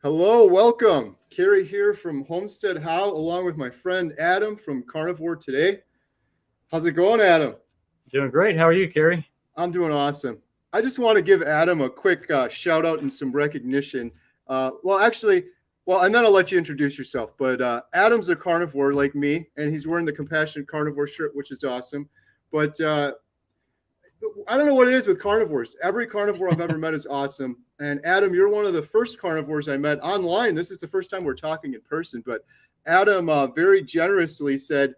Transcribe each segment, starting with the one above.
Hello, welcome. Kerry here from HomesteadHow, along with my friend Adam from Carnivore Today. How's it going, Adam? Doing great. How are you, Kerry? I'm doing awesome. I just want to give Adam a quick shout out and some recognition. And then I'll let you introduce yourself. But Adam's a carnivore like me, and he's wearing the Compassionate Carnivore shirt, which is awesome. But I don't know what it is with carnivores. Every carnivore I've ever met is awesome. And Adam, you're one of the first carnivores I met online. This is the first time we're talking in person. But Adam very generously said,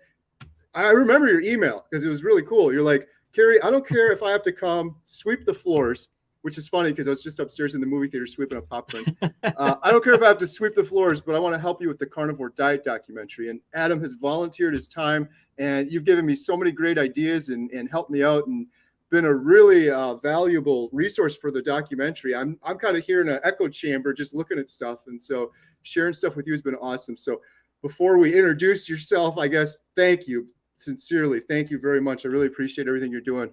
I remember your email because it was really cool. You're like, Kerry, I don't care if I have to come sweep the floors, which is funny because I was just upstairs in the movie theater sweeping up popcorn. I don't care if I have to sweep the floors, but I want to help you with the Carnivore Diet Documentary. And Adam has volunteered his time, and you've given me so many great ideas and helped me out and been a really valuable resource for the documentary. I'm kind of here in an echo chamber just looking at stuff. And so sharing stuff with you has been awesome. So before we introduce yourself, I guess, thank you. Sincerely, thank you very much. I really appreciate everything you're doing.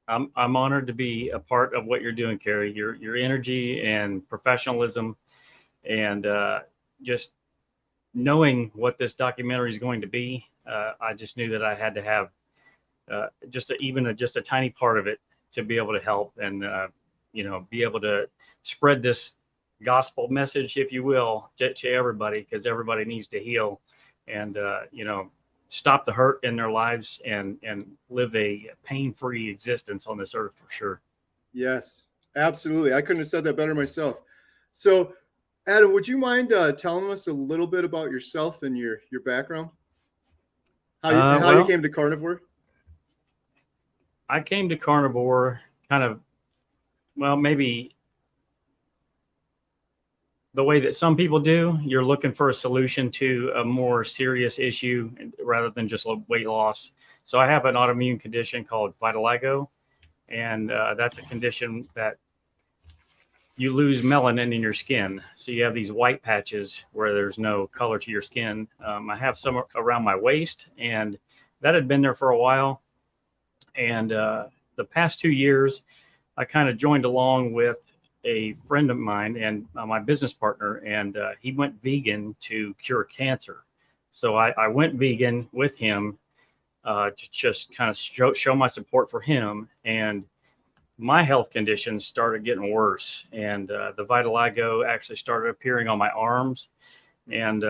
I'm honored to be a part of what you're doing, Kerry. Your energy and professionalism, and just knowing what this documentary is going to be. I just knew that I had to have just a tiny part of it to be able to help and be able to spread this gospel message, if you will, to everybody, because everybody needs to heal and stop the hurt in their lives and live a pain-free existence on this earth for sure. Yes, absolutely. I couldn't have said that better myself. So, Adam, would you mind telling us a little bit about yourself and your background? How you came to carnivore? I came to carnivore maybe the way that some people do. You're looking for a solution to a more serious issue rather than just weight loss. So I have an autoimmune condition called vitiligo, and that's a condition that you lose melanin in your skin. So you have these white patches where there's no color to your skin. I have some around my waist, and that had been there for a while. And the past 2 years, I kind of joined along with a friend of mine and my business partner, and he went vegan to cure cancer. So I went vegan with him to just kind of show my support for him. And my health conditions started getting worse. And the vitiligo actually started appearing on my arms. And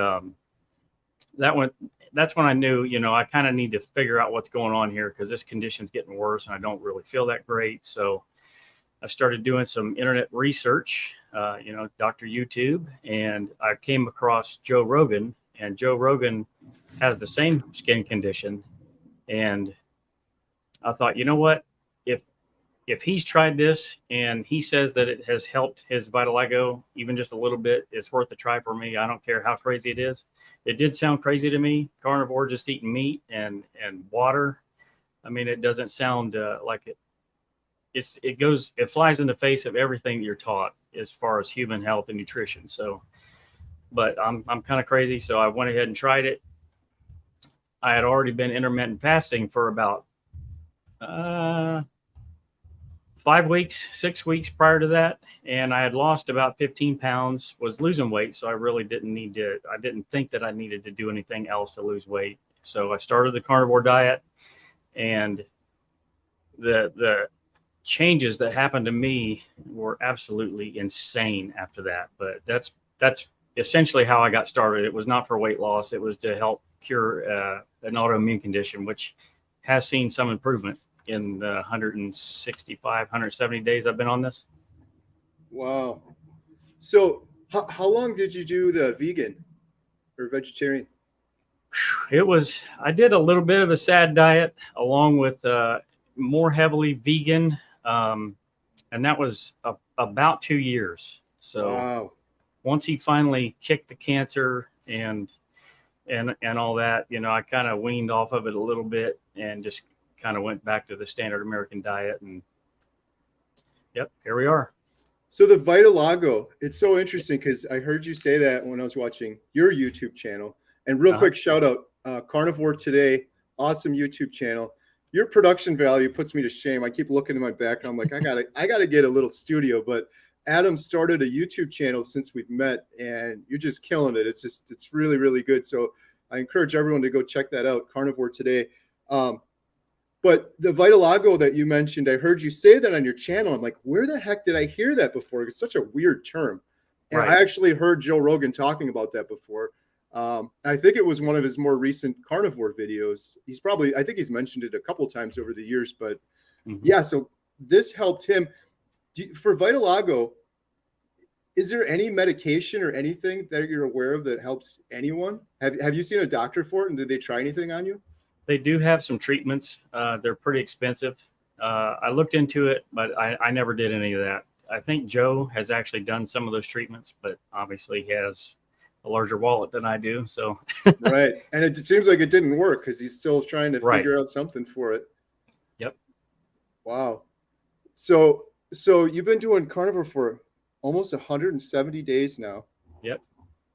that's when I knew, I kind of need to figure out what's going on here because this condition's getting worse and I don't really feel that great. So I started doing some internet research, Dr. YouTube, and I came across Joe Rogan, and Joe Rogan has the same skin condition. And I thought, you know what, if he's tried this and he says that it has helped his vitiligo even just a little bit, it's worth a try for me. I don't care how crazy it is. It did sound crazy to me, carnivore, just eating meat and water. I mean, it doesn't sound like it. It flies in the face of everything that you're taught as far as human health and nutrition. So, but I'm kind of crazy. So I went ahead and tried it. I had already been intermittent fasting for about 5 weeks, 6 weeks prior to that. And I had lost about 15 pounds, was losing weight. So I really I didn't think that I needed to do anything else to lose weight. So I started the carnivore diet, and the changes that happened to me were absolutely insane after that. But that's essentially how I got started. It was not for weight loss. It was to help cure an autoimmune condition, which has seen some improvement in the 170 days I've been on this. Wow. So how long did you do the vegan or vegetarian? I did a little bit of a sad diet along with more heavily vegan. And that was about 2 years. So wow. Once he finally kicked the cancer and all that, I kind of weaned off of it a little bit and just kind of went back to the standard American diet. And yep, here we are. So the vitiligo, it's so interesting because I heard you say that when I was watching your YouTube channel. And real quick shout out, Carnivore Today, awesome YouTube channel. Your production value puts me to shame. I keep looking in my back and I'm like, I gotta get a little studio. But Adam started a YouTube channel since we've met, and you're just killing it. It's really, really good. So I encourage everyone to go check that out, Carnivore Today. But the Vitalago that you mentioned, I heard you say that on your channel. I'm like, where the heck did I hear that before? It's such a weird term. And Right. I actually heard Joe Rogan talking about that before. I think it was one of his more recent carnivore videos. I think he's mentioned it a couple times over the years, but yeah, so this helped him. For Vitalago, is there any medication or anything that you're aware of that helps anyone? Have you seen a doctor for it, and did they try anything on you? They do have some treatments. They're pretty expensive. I looked into it, but I never did any of that. I think Joe has actually done some of those treatments, but obviously he has a larger wallet than I do. So right. And it seems like it didn't work because he's still trying to Right. figure out something for it. Yep. Wow. So you've been doing carnivore for almost 170 days now. Yep.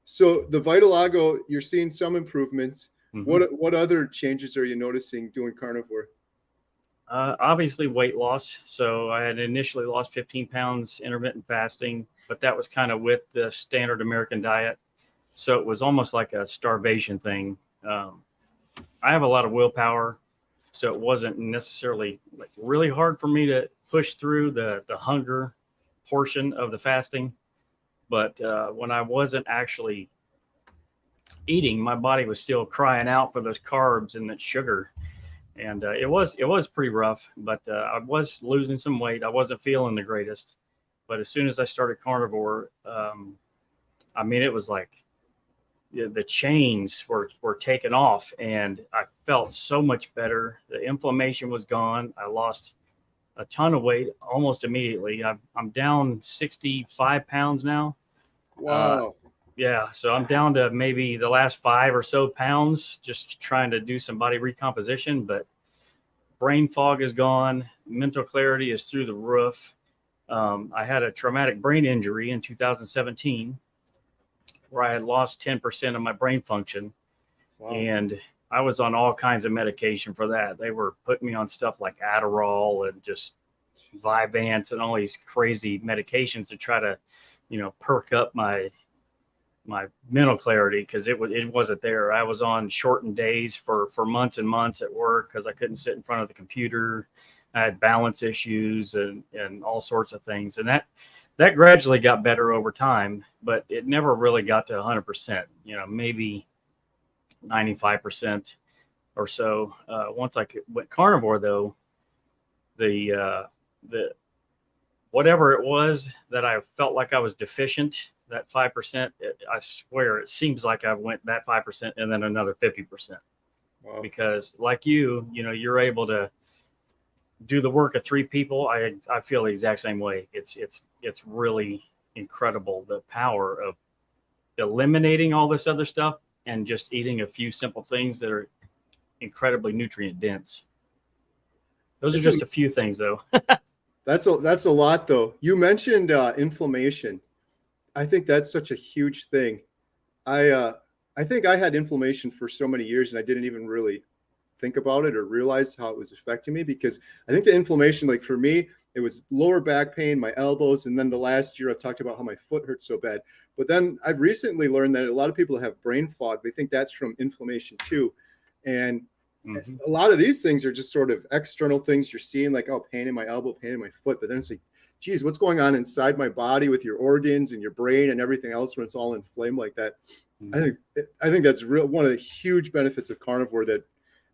So the Vitalago, you're seeing some improvements. Mhm. What other changes are you noticing doing carnivore? Obviously weight loss. So I had initially lost 15 pounds intermittent fasting, but that was kind of with the standard American diet. So it was almost like a starvation thing. I have a lot of willpower, so it wasn't necessarily like really hard for me to push through the hunger portion of the fasting. But when I wasn't actually eating, my body was still crying out for those carbs and that sugar. And it was pretty rough, but I was losing some weight. I wasn't feeling the greatest, but as soon as I started carnivore, I mean, it was like the chains were taken off, and I felt so much better. The inflammation was gone. I lost a ton of weight almost immediately. I'm down 65 pounds now. Wow. Yeah, so I'm down to maybe the last 5 or so pounds, just trying to do some body recomposition, but brain fog is gone. Mental clarity is through the roof. I had a traumatic brain injury in 2017 where I had lost 10% of my brain function. Wow. And I was on all kinds of medication for that. They were putting me on stuff like Adderall and just Vyvanse and all these crazy medications to try to, perk up my mental clarity, because it wasn't there. I was on shortened days for months and months at work because I couldn't sit in front of the computer. I had balance issues and all sorts of things. And that gradually got better over time, but it never really got to 100%, maybe 95% or so. Once I went carnivore, though, the whatever it was that I felt like I was deficient, that 5%, I swear it seems like I went that 5% and then another 50%. Wow. Because like you're able to do the work of 3 people. I feel the exact same way. It's really incredible, the power of eliminating all this other stuff and just eating a few simple things that are incredibly nutrient dense. Those are just a few things, though. That's a lot, though. You mentioned inflammation. I think that's such a huge thing. I think I had inflammation for so many years, and I didn't even really think about it or realize how it was affecting me, because I think the inflammation, like for me, it was lower back pain, my elbows, and then the last year I've talked about how my foot hurts so bad. But then I've recently learned that a lot of people have brain fog, they think that's from inflammation too. And a lot of these things are just sort of external things you're seeing, like, oh, pain in my elbow, pain in my foot. But then it's like, geez, what's going on inside my body with your organs and your brain and everything else when it's all inflamed like that? I think that's one of the huge benefits of carnivore, that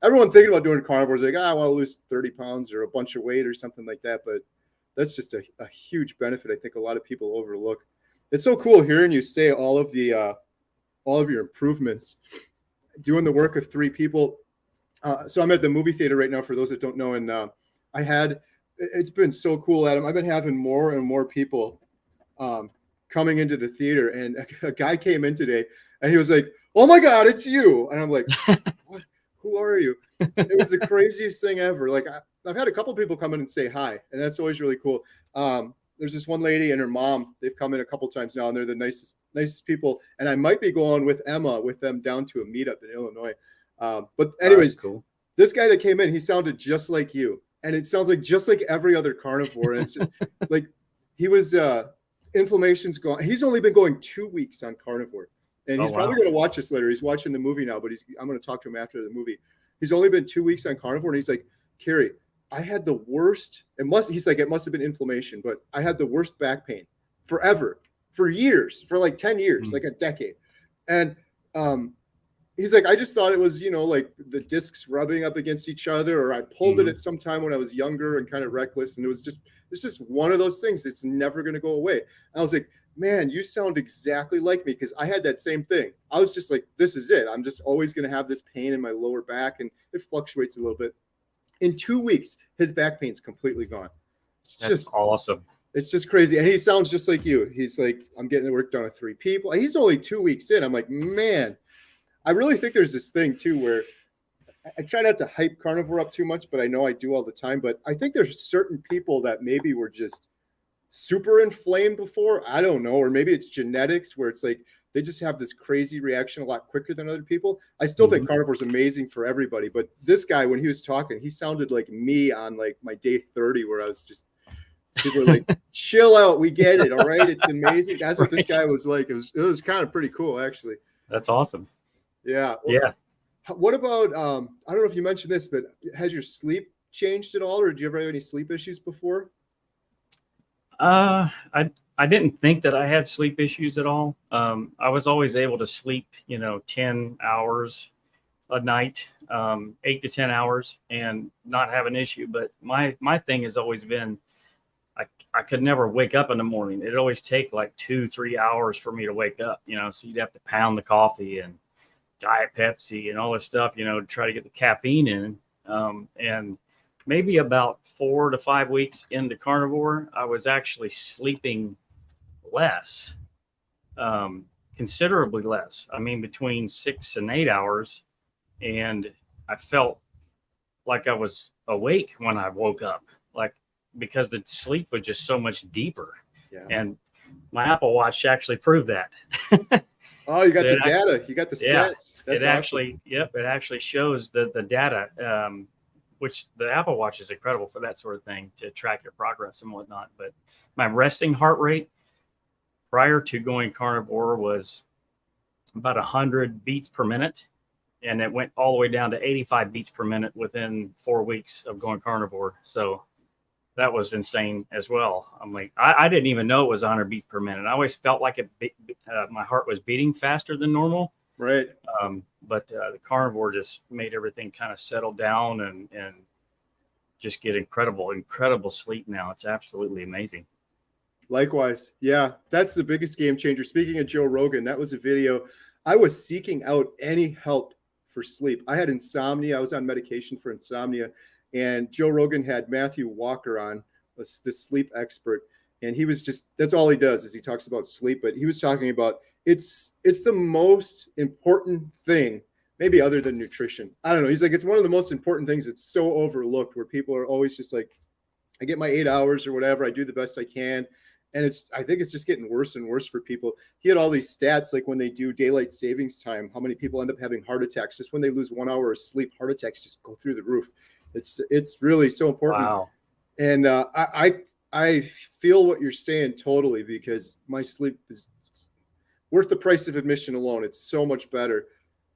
everyone thinking about doing carnivore is like, I want to lose 30 pounds or a bunch of weight or something like that. But that's just a huge benefit I think a lot of people overlook. It's so cool hearing you say all of your improvements, doing the work of 3 people. So I'm at the movie theater right now, for those that don't know. And it's been so cool, Adam. I've been having more and more people coming into the theater. And a guy came in today and he was like, oh my God, it's you. And I'm like, what? Who are you? It was the craziest thing ever. Like, I've had a couple people come in and say hi, and that's always really cool. There's this one lady and her mom. They've come in a couple times now, and they're the nicest people. And I might be going with Emma with them down to a meetup in Illinois. But anyways, cool. This guy that came in, he sounded just like you, and it sounds like just like every other carnivore. And it's just like he was inflammation's gone. He's only been going 2 weeks on carnivore, and he's probably going to watch this later. He's watching the movie now, but I'm going to talk to him after the movie. He's only been 2 weeks on carnivore, and he's like, Kerry, I had the worst. It must have been inflammation, but I had the worst back pain forever, for years, for like 10 years, like a decade. And he's like, I just thought it was, like the discs rubbing up against each other, or I pulled it at some time when I was younger and kind of reckless. And it's just one of those things. It's never going to go away. And I was like, man, you sound exactly like me, because I had that same thing. I was just like, this is it. I'm just always going to have this pain in my lower back, and it fluctuates a little bit. In 2 weeks, his back pain's completely gone. That's just awesome. It's just crazy. And he sounds just like you. He's like, I'm getting the work done with 3 people. He's only 2 weeks in. I'm like, man, I really think there's this thing too, where I try not to hype carnivore up too much, but I know I do all the time. But I think there's certain people that maybe were just super inflamed before. I don't know. Or maybe it's genetics, where it's like they just have this crazy reaction a lot quicker than other people. I still think carnivore is amazing for everybody. But this guy, when he was talking, he sounded like me on like my day 30, where I was just, people were like, chill out. We get it. All right. It's amazing. That's what this guy was like. It was kind of pretty cool, actually. That's awesome. Yeah. Well, yeah. What about, I don't know if you mentioned this, but has your sleep changed at all? Or did you ever have any sleep issues before? I didn't think that I had sleep issues at all. I was always able to sleep, 10 hours a night, 8 to 10 hours, and not have an issue. But my thing has always been, I could never wake up in the morning. It'd always take like 2-3 hours for me to wake up, so you'd have to pound the coffee and Diet Pepsi and all this stuff, to try to get the caffeine in. And maybe about 4 to 5 weeks into carnivore, I was actually sleeping less, considerably less. I mean, between 6 and 8 hours. And I felt like I was awake when I woke up, because the sleep was just so much deeper. Yeah. And my Apple Watch actually proved that. Oh, you got the data. You got the stats. Yeah, it actually, awesome. It actually shows the data, which the Apple Watch is incredible for that sort of thing, to track your progress and whatnot. But my resting heart rate prior to going carnivore was about 100 beats per minute. And it went all the way down to 85 beats per minute within 4 weeks of going carnivore. So that was insane as well. I'm like, I didn't even know it was 100 beats per minute. I always felt like my heart was beating faster than normal. Right. But the carnivore just made everything kind of settle down and just get incredible sleep now. It's absolutely amazing. Likewise. Yeah, that's the biggest game changer. Speaking of Joe Rogan, that was a video. I was seeking out any help for sleep. I had insomnia. I was on medication for insomnia. And Joe Rogan had Matthew Walker on, this sleep expert. And he was that's all he does, is he talks about sleep. But he was talking about it's the most important thing, maybe other than nutrition. I don't know. He's like, it's one of the most important things that's so overlooked, where people are always just like, I get my 8 hours or whatever. I do the best I can. And I think it's just getting worse and worse for people. He had all these stats, like when they do daylight savings time, how many people end up having heart attacks just when they lose 1 hour of sleep. Heart attacks just go through the roof. It's really so important. Wow. And I feel what you're saying totally, because my sleep is worth the price of admission alone. It's so much better.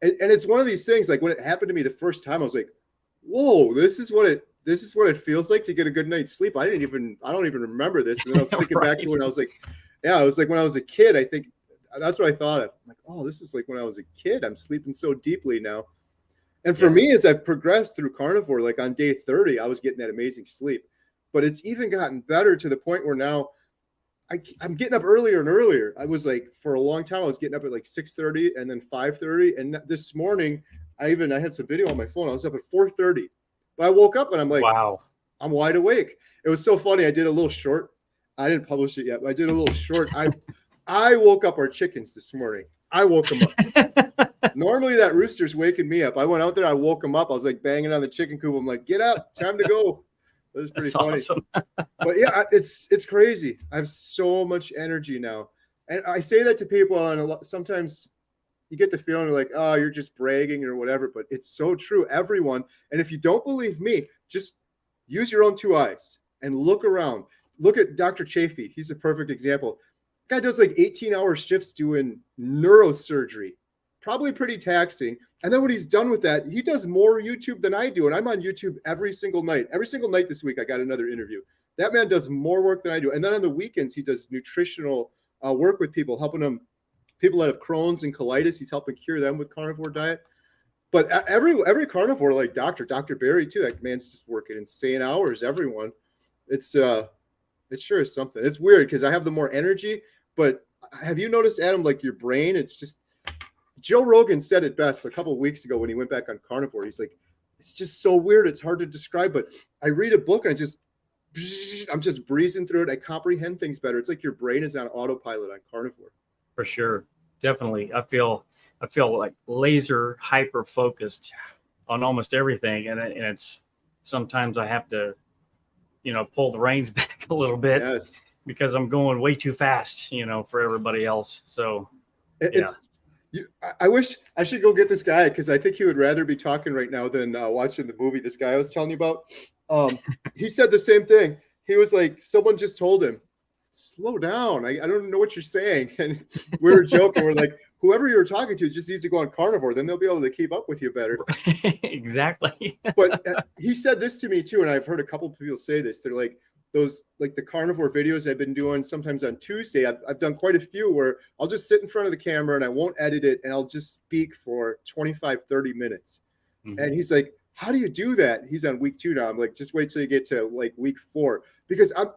And it's one of these things, like when it happened to me the first time, I was like, whoa, this is what it feels like to get a good night's sleep. I don't even remember this. And then I was thinking back to when I was like, it was like when I was a kid. I think that's what I thought of. I'm like, oh, this is like when I was a kid. I'm sleeping so deeply now. And for me, as I've progressed through carnivore, like on day 30, I was getting that amazing sleep. But it's even gotten better to the point where now I'm getting up earlier and earlier. I was like, for a long time, I was getting up at like 6:30 and then 5:30. And this morning, I had some video on my phone. I was up at 4:30. But I woke up and I'm like, wow, I'm wide awake. It was so funny. I did a little short. I didn't publish it yet, but I did a little short. I woke up our chickens this morning. I woke them up. Normally that rooster's waking me up. I went out there. I woke him up. I was like banging on the chicken coop. I'm like, get up. Time to go. It was pretty funny. Awesome. But yeah, it's crazy. I have so much energy now. And I say that to people, and sometimes you get the feeling like, oh, you're just bragging or whatever, but it's so true. Everyone. And if you don't believe me, just use your own 2 eyes and look around. Look at Dr. Chafee. He's a perfect example. Guy does like 18-hour shifts doing neurosurgery, probably pretty taxing. And then when he's done with that, he does more YouTube than I do. And I'm on YouTube every single night. Every single night this week, I got another interview. That man does more work than I do. And then on the weekends, he does nutritional work with people, helping them, people that have Crohn's and colitis. He's helping cure them with carnivore diet. But every carnivore, like Dr. Barry too, that man's just working insane hours. Everyone, it sure is something. It's weird because I have the more energy, but have you noticed, Adam, like your brain, it's just, Joe Rogan said it best a couple of weeks ago when he went back on carnivore. He's like, it's just so weird. It's hard to describe, but I read a book and I'm just breezing through it. I comprehend things better. It's like your brain is on autopilot on carnivore. For sure. Definitely. I feel like laser hyper focused on almost everything. And it's sometimes I have to, pull the reins back a little bit. Yes. Because I'm going way too fast, for everybody else. So yeah. I wish I should go get this guy because I think he would rather be talking right now than watching the movie this guy I was telling you about. He said the same thing. He was like, someone just told him, slow down. I don't know what you're saying. And we were joking. We're like, whoever you were talking to just needs to go on carnivore. Then they'll be able to keep up with you better. Exactly. But he said this to me too. And I've heard a couple of people say this. They're like, those, like the carnivore videos I've been doing sometimes on Tuesday, I've done quite a few where I'll just sit in front of the camera and I won't edit it. And I'll just speak for 25, 30 minutes. Mm-hmm. And he's like, how do you do that? He's on week 2 now. I'm like, just wait till you get to like week 4, because I'm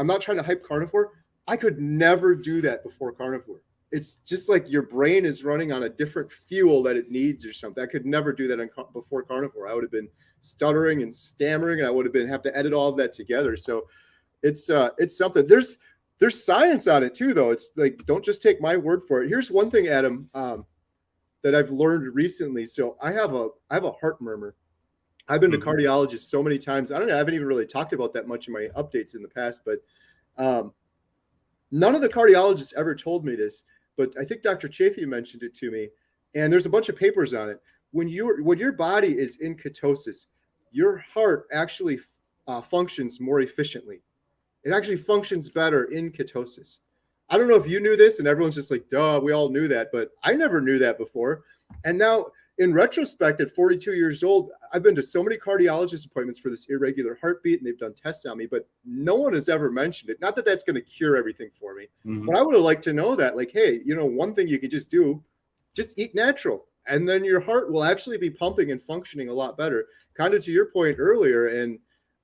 not trying to hype carnivore. I could never do that before carnivore. It's just like your brain is running on a different fuel that it needs or something. I could never do that before carnivore. I would have been stuttering and stammering, and I would have to edit all of that together. So it's something. There's science on it too, though. It's like, don't just take my word for it. Here's one thing, Adam, that I've learned recently. So I have a heart murmur. I've been to cardiologists so many times. I haven't even really talked about that much in my updates in the past, but none of the cardiologists ever told me this, but I think Dr. Chafee mentioned it to me, and there's a bunch of papers on it. When your body is in ketosis, your heart actually functions more efficiently. It actually functions better in ketosis. I don't know if you knew this, and everyone's just like, duh, we all knew that, but I never knew that before. And now, in retrospect, at 42 years old, I've been to so many cardiologist appointments for this irregular heartbeat, and they've done tests on me, but no one has ever mentioned it. Not that that's going to cure everything for me, but I would have liked to know that, like, hey, one thing you could just do, just eat natural, and then your heart will actually be pumping and functioning a lot better. Kind of to your point earlier, and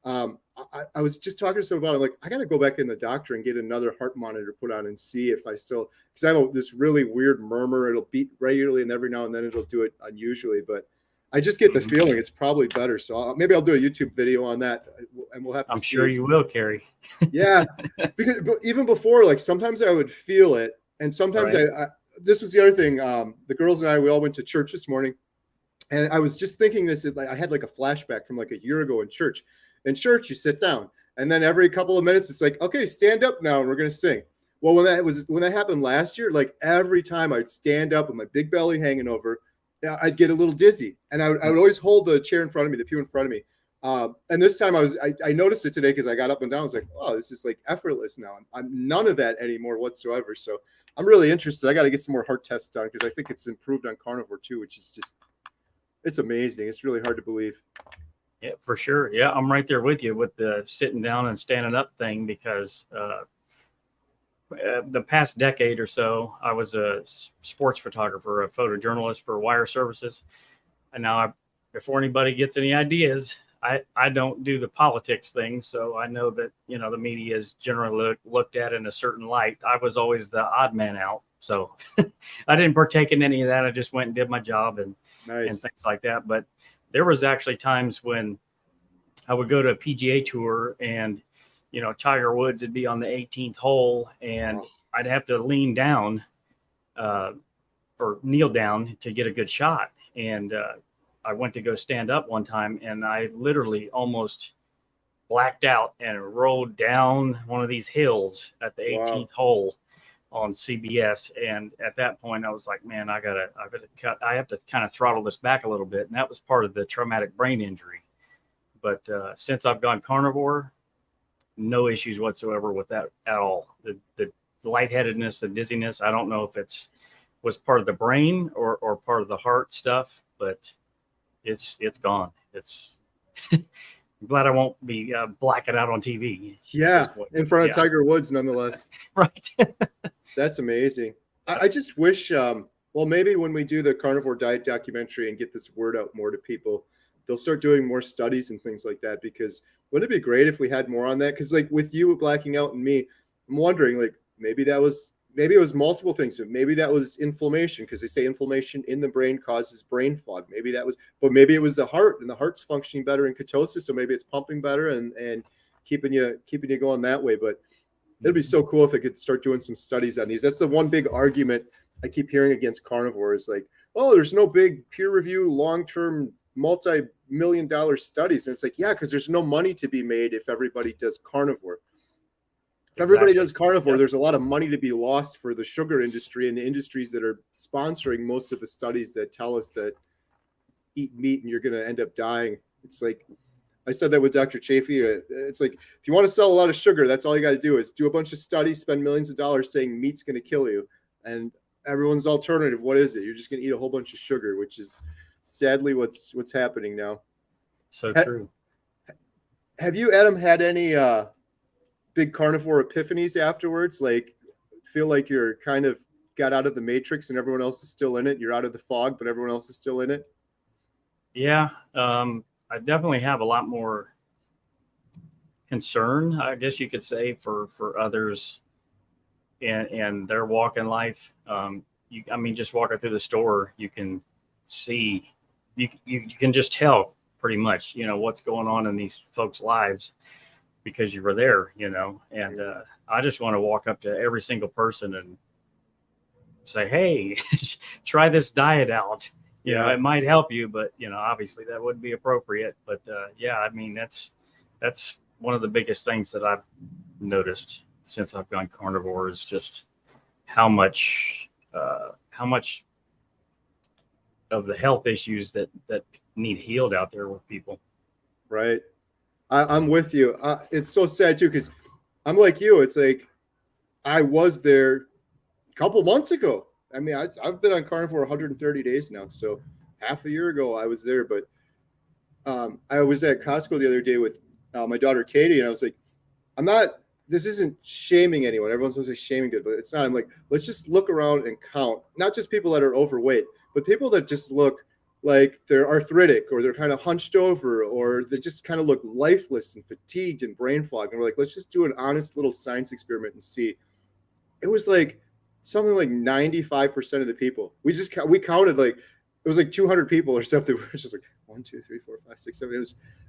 I was just talking to someone about it, like, I got to go back in the doctor and get another heart monitor put on and see if I still, because I have this really weird murmur. It'll beat regularly, and every now and then it'll do it unusually, but I just get the feeling it's probably better. So maybe I'll do a YouTube video on that, and we'll have to see. Sure you will, Kerry. Yeah, because even before, like, sometimes I would feel it, and sometimes I this was the other thing. The girls and I, we all went to church this morning, and I was just thinking this. I had like a flashback from like a year ago in church. In church, you sit down, and then every couple of minutes, it's like, okay, stand up now, and we're going to sing. Well, when that happened last year, like every time I'd stand up with my big belly hanging over, I'd get a little dizzy, and I would always hold the chair in front of me, the pew in front of me. And this time I noticed it today because I got up and down. I was like, oh, this is like effortless now. I'm none of that anymore whatsoever. So I'm really interested. I got to get some more heart tests done because I think it's improved on carnivore too, which is just, it's amazing. It's really hard to believe. Yeah, for sure. Yeah, I'm right there with you with the sitting down and standing up thing, because the past decade or so, I was a sports photographer, a photojournalist for Wire Services. And now, before anybody gets any ideas, I don't do the politics thing. So I know that, the media is generally looked at in a certain light. I was always the odd man out. So I didn't partake in any of that. I just went and did my job and things like that. But there was actually times when I would go to a PGA tour and, Tiger Woods would be on the 18th hole, and I'd have to lean down or kneel down to get a good shot. And I went to go stand up one time, and I literally almost blacked out and rolled down one of these hills at the 18th hole on CBS. And at that point I was like, man, I have to kind of throttle this back a little bit. And that was part of the traumatic brain injury. But since I've gone carnivore, no issues whatsoever with that at all. The lightheadedness, the dizziness. I don't know if was part of the brain or part of the heart stuff, but it's gone. It's I'm glad I won't be blacking out on TV. Yeah, in front of Tiger Woods, nonetheless. Right. That's amazing. I just wish, well, maybe when we do the Carnivore Diet Documentary and get this word out more to people, they'll start doing more studies and things like that. Because wouldn't it be great if we had more on that? Because like with you blacking out and me, I'm wondering, like, maybe it was multiple things, but maybe that was inflammation, because they say inflammation in the brain causes brain fog. Maybe it was the heart, and the heart's functioning better in ketosis, so maybe it's pumping better and keeping you going that way. But it'd be so cool if they could start doing some studies on these. That's the one big argument I keep hearing against carnivore is like, oh, there's no big peer review, long-term, multi-million-dollar studies. And it's like, yeah, because there's no money to be made if everybody does carnivore. If everybody does carnivore, there's a lot of money to be lost for the sugar industry and the industries that are sponsoring most of the studies that tell us that eat meat and you're going to end up dying. It's like, I said that with Dr. Chafee. It's like, if you want to sell a lot of sugar, that's all you got to do is do a bunch of studies, spend millions of dollars saying meat's going to kill you. And everyone's alternative, what is it? You're just going to eat a whole bunch of sugar, which is sadly what's happening now. So true. Have you, Adam, had any big carnivore epiphanies afterwards? Like, feel like you're kind of got out of the matrix and everyone else is still in it? You're out of the fog, but everyone else is still in it? Yeah. I definitely have a lot more concern, I guess you could say, for others and their walk in life. Just walking through the store, you can see, you can just tell pretty much, what's going on in these folks' lives because you were there, and I just want to walk up to every single person and say, hey, try this diet out. It might help you, but obviously that wouldn't be appropriate. But that's one of the biggest things that I've noticed since I've gone carnivore is just how much of the health issues that need healed out there with people. Right. I'm with you. It's so sad too, because I'm like you. It's like I was there a couple months ago. I mean, I've been on carnivore 130 days now. So half a year ago I was there, but I was at Costco the other day with my daughter, Katie. And I was like, this isn't shaming anyone. Everyone's supposed to say shaming it, but it's not. I'm like, let's just look around and count, not just people that are overweight, but people that just look like they're arthritic or they're kind of hunched over or they just kind of look lifeless and fatigued and brain fog. And we're like, let's just do an honest little science experiment and see. It was like something like 95% of the people. We counted, like it was like 200 people or something. We were just like 1, 2, 3, 4, 5, 6, 7.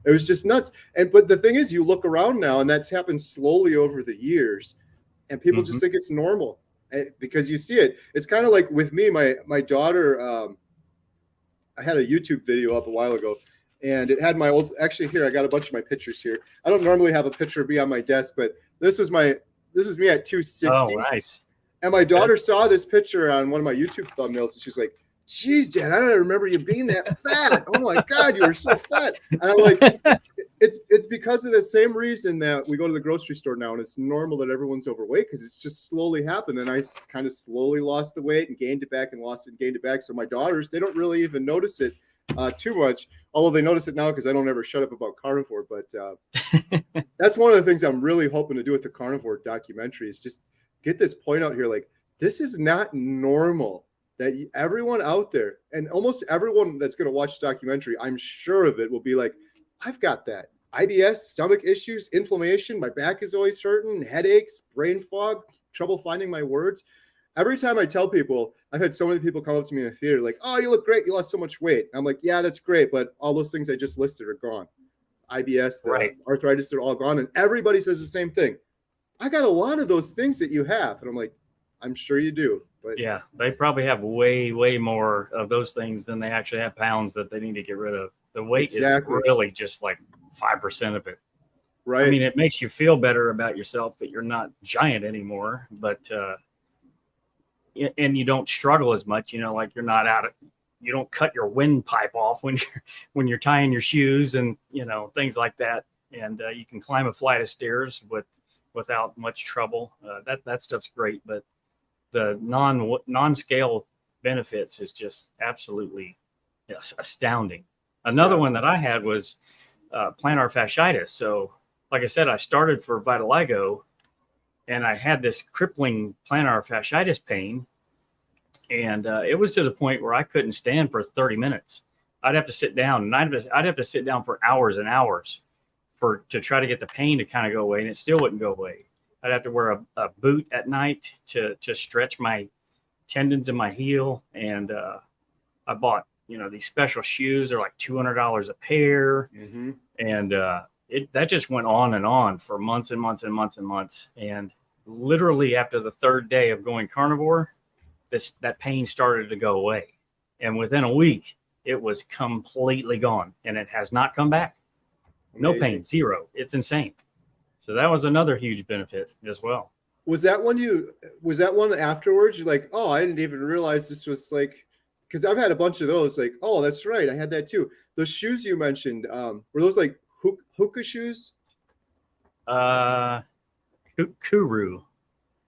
It was just nuts. But the thing is, you look around now, and that's happened slowly over the years, and people just think it's normal because you see it. It's kind of like with me, my daughter. I had a YouTube video up a while ago, and it had my old. Actually, here I got a bunch of my pictures here. I don't normally have a picture of me on my desk, but this was me at 260. Oh, nice. And my daughter saw this picture on one of my YouTube thumbnails, and she's like, geez, Dad, I don't remember you being that fat. Oh my God, you were so fat. And I'm like, it's because of the same reason that we go to the grocery store now and it's normal that everyone's overweight because it's just slowly happened. And I kind of slowly lost the weight and gained it back and lost it and gained it back. So my daughters, they don't really even notice it too much, although they notice it now because I don't ever shut up about carnivore. But that's one of the things I'm really hoping to do with the Carnivore Documentary is just get this point out here. Like, this is not normal. That everyone out there and almost everyone that's going to watch the documentary, I'm sure of it, will be like, I've got that. IBS, stomach issues, inflammation, my back is always hurting, headaches, brain fog, trouble finding my words. Every time I tell people, I've had so many people come up to me in the theater like, oh, you look great. You lost so much weight. I'm like, yeah, that's great. But all those things I just listed are gone. IBS, arthritis, they're all gone. And everybody says the same thing. I got a lot of those things that you have. And I'm like, I'm sure you do. But yeah, they probably have way more of those things than they actually have pounds that they need to get rid of. The weight is really just like 5% of it. Right. I mean, it makes you feel better about yourself that you're not giant anymore, but and you don't struggle as much. Like you don't cut your windpipe off when you're tying your shoes and things like that. And you can climb a flight of stairs with without much trouble. That stuff's great, but the non-scale benefits is just absolutely astounding. Another one that I had was plantar fasciitis. So like I said, I started for vitiligo, and I had this crippling plantar fasciitis pain. And it was to the point where I couldn't stand for 30 minutes. I'd have to sit down, and I'd have to sit down for hours and hours to try to get the pain to kind of go away, and it still wouldn't go away. I'd have to wear a boot at night to stretch my tendons in my heel. And I bought, these special shoes. They're like $200 a pair. Mm-hmm. And that just went on for months and months and months and months. And literally after the third day of going carnivore, that pain started to go away. And within a week, it was completely gone, and it has not come back. No pain, zero. It's insane. So that was another huge benefit as well. Was that one afterwards? You're like, oh, I didn't even realize this was like, because I've had a bunch of those. Like, oh, that's right, I had that too. Those shoes you mentioned, were those like hookah shoes? Kuru.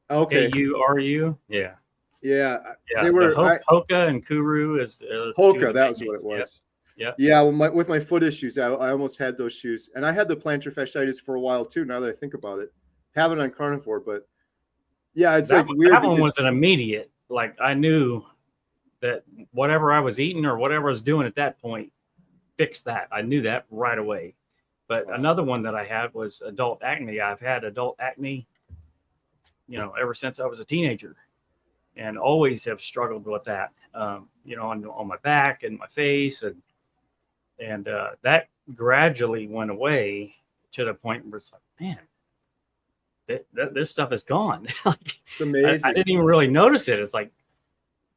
Okay. Kuru. Yeah. Yeah. Yeah. They were Hoka and Kuru is Hoka. That was what it was. Yeah. Yeah. Well, with my foot issues, I almost had those shoes, and I had the plantar fasciitis for a while too. Now that I think about it, haven't on carnivore, but yeah, it's like weird. That one was an immediate. Like, I knew that whatever I was eating or whatever I was doing at that point fixed that. I knew that right away. But another one that I had was adult acne. I've had adult acne, ever since I was a teenager, and always have struggled with that, on my back and my face. And that gradually went away to the point where it's like, man, this stuff is gone. Like, it's amazing. I didn't even really notice it. It's like,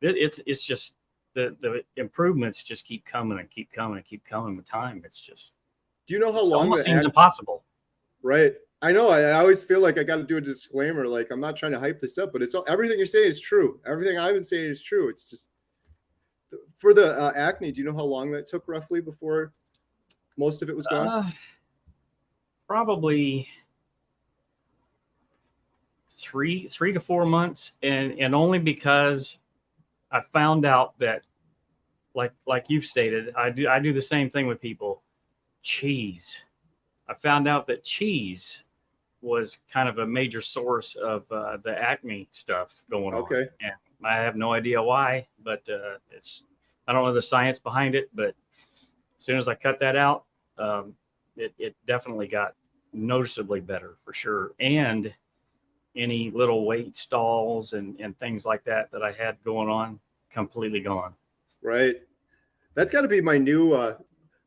it's just the improvements just keep coming and keep coming and keep coming with time. It's just, do you know how long almost seems impossible? Right. I know. I always feel like I got to do a disclaimer. Like, I'm not trying to hype this up, but everything you're saying is true. Everything I've been saying is true. It's just for the acne. Do you know how long that took roughly before most of it was gone? Probably 3 to 4 months, and only because I found out that, like you've stated, I do the same thing with people. Cheese. I found out that cheese was kind of a major source of the acne stuff going on. Okay. And I have no idea why, but I don't know the science behind it, but as soon as I cut that out, it definitely got noticeably better for sure. And any little weight stalls and things like that I had going on, completely gone. Right. That's got to be my new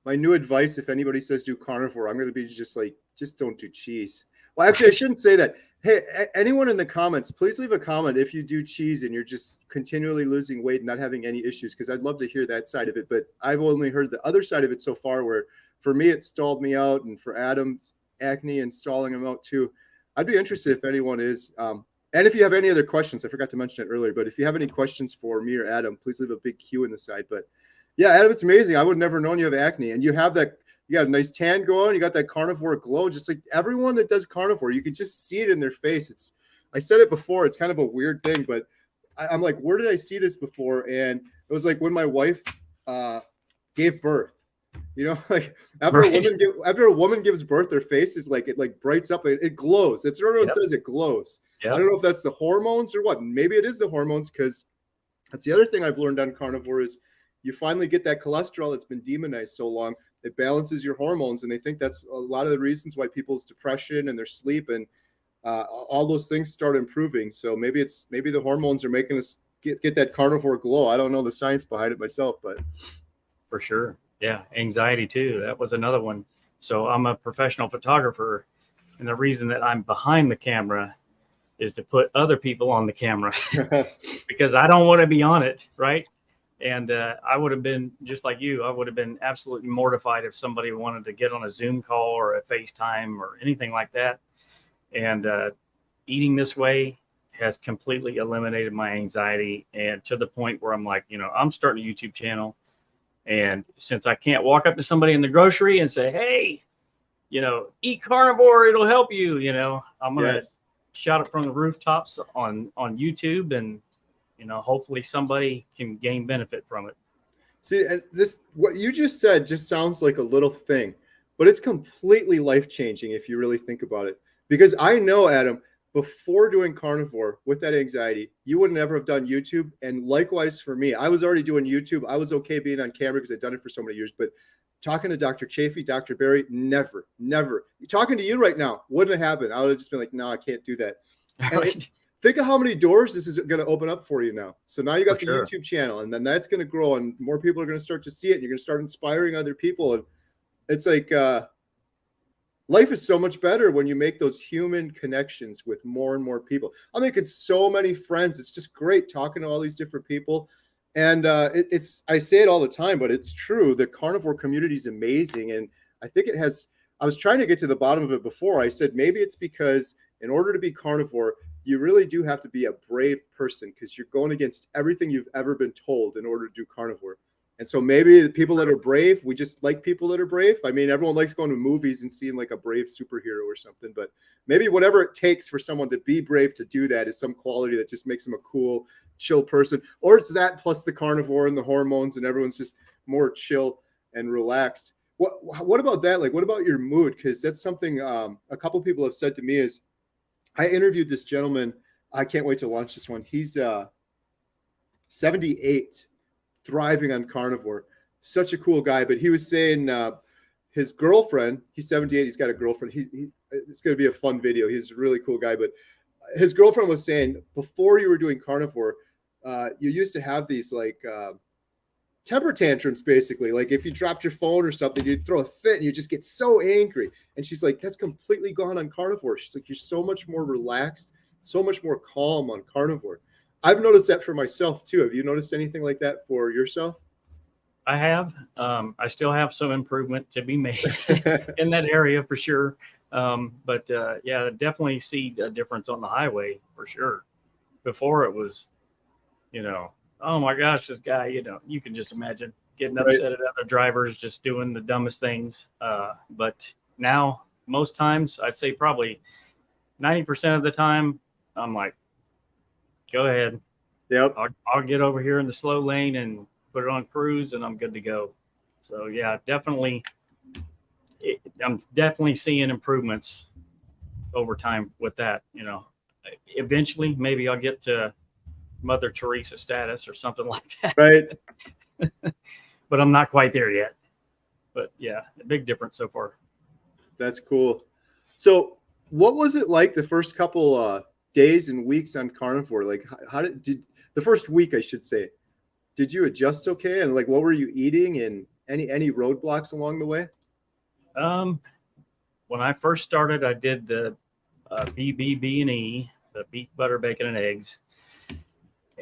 advice. If anybody says do carnivore, I'm going to be just don't do cheese. Well, actually, I shouldn't say that. Hey, anyone in the comments, please leave a comment if you do cheese and you're just continually losing weight and not having any issues, because I'd love to hear that side of it. But I've only heard the other side of it so far, where for me it stalled me out, and for Adam's acne and stalling him out too. I'd be interested if anyone is. And if you have any other questions, I forgot to mention it earlier, but if you have any questions for me or Adam, please leave a big Q in the side. But yeah, Adam, it's amazing. I would have never known you have acne, and you got a nice tan going. You got that carnivore glow, just like everyone that does carnivore. You could just see it in their face. I said it before. It's kind of a weird thing, but I'm like, where did I see this before? And it was like when my wife gave birth. Like after a woman gives birth, their face is like, it like brights up. It glows. That's what everyone says. It glows. Yep. I don't know if that's the hormones or what. Maybe it is the hormones, because that's the other thing I've learned on carnivore is you finally get that cholesterol that's been demonized so long. It balances your hormones, and they think that's a lot of the reasons why people's depression and their sleep and all those things start improving. So maybe the hormones are making us get that carnivore glow. I don't know the science behind it myself, but for sure. Yeah. Anxiety too. That was another one. So I'm a professional photographer, and the reason that I'm behind the camera is to put other people on the camera because I don't want to be on it. Right. And I would have been just like you. I would have been absolutely mortified if somebody wanted to get on a Zoom call or a FaceTime or anything like that. And eating this way has completely eliminated my anxiety, and to the point where I'm like, I'm starting a YouTube channel. And since I can't walk up to somebody in the grocery and say, hey, eat carnivore, it'll help you. I'm going to Yes. shout it from the rooftops on YouTube, and, hopefully somebody can gain benefit from it. See, and what you just said just sounds like a little thing, but it's completely life-changing if you really think about it. Because I know, Adam, before doing carnivore with that anxiety, you would never have done YouTube. And likewise for me, I was already doing YouTube. I was okay being on camera because I'd done it for so many years. But talking to Dr. Chafee, Dr. Barry, never. Talking to you right now wouldn't have happened. I would have just been like, no, I can't do that. And think of how many doors this is going to open up for you now. So now you got the YouTube channel, and then that's going to grow, and more people are going to start to see it, and you're going to start inspiring other people. And it's like life is so much better when you make those human connections with more and more people. I'm making so many friends. It's just great talking to all these different people. And I say it all the time, but it's true. The carnivore community is amazing. And I think I was trying to get to the bottom of it before. I said, maybe it's because in order to be carnivore, you really do have to be a brave person, because you're going against everything you've ever been told in order to do carnivore. And so maybe the people that are brave, we just like people that are brave. I mean, everyone likes going to movies and seeing like a brave superhero or something, but maybe whatever it takes for someone to be brave to do that is some quality that just makes them a cool, chill person. Or it's that plus the carnivore and the hormones, and everyone's just more chill and relaxed. What about that? Like, what about your mood? Because that's something a couple people have said to me is, I interviewed this gentleman. I can't wait to launch this one. He's 78, thriving on carnivore. Such a cool guy. But he was saying his girlfriend, he's 78, he's got a girlfriend. It's going to be a fun video. He's a really cool guy. But his girlfriend was saying, before you were doing carnivore, you used to have these like temper tantrums, basically. Like if you dropped your phone or something, you'd throw a fit and you just get so angry. And she's like, that's completely gone on carnivore. She's like, you're so much more relaxed, so much more calm on carnivore. I've noticed that for myself too. Have you noticed anything like that for yourself? I have. I still have some improvement to be made in that area for sure. But yeah, definitely see a difference on the highway for sure. Before it was, oh my gosh, this guy, you can just imagine getting upset at other drivers just doing the dumbest things. But now, most times, I'd say probably 90% of the time, I'm like, go ahead. Yep. I'll get over here in the slow lane and put it on cruise, and I'm good to go. So yeah, definitely, I'm definitely seeing improvements over time with that. Eventually, maybe I'll get to Mother Teresa status or something like that. Right. But I'm not quite there yet. But yeah, a big difference so far. That's cool. So what was it like the first couple days and weeks on carnivore? Like how did the first week, I should say, did you adjust okay? And like, what were you eating, and any roadblocks along the way? When I first started, I did the BBB&E, the beef, butter, bacon, and eggs.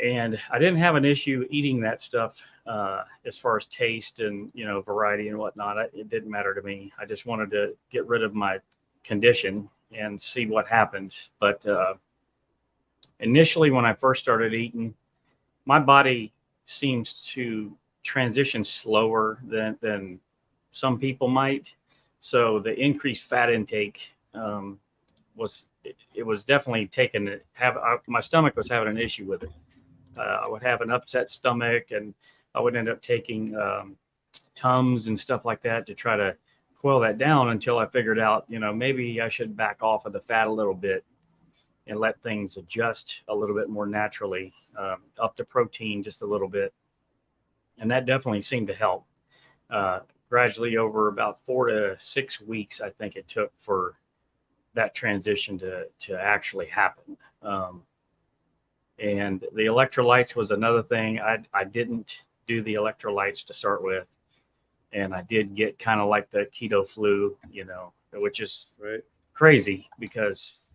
And I didn't have an issue eating that stuff as far as taste and, variety and whatnot. It didn't matter to me. I just wanted to get rid of my condition and see what happened. But initially, when I first started eating, my body seems to transition slower than some people might. So the increased fat intake was definitely my stomach was having an issue with it. I would have an upset stomach, and I would end up taking Tums and stuff like that to try to quell that down until I figured out, maybe I should back off of the fat a little bit and let things adjust a little bit more naturally, up the protein just a little bit. And that definitely seemed to help. Gradually over about 4 to 6 weeks, I think it took for that transition to actually happen. And the electrolytes was another thing. I didn't do the electrolytes to start with. And I did get kind of like the keto flu, which is crazy because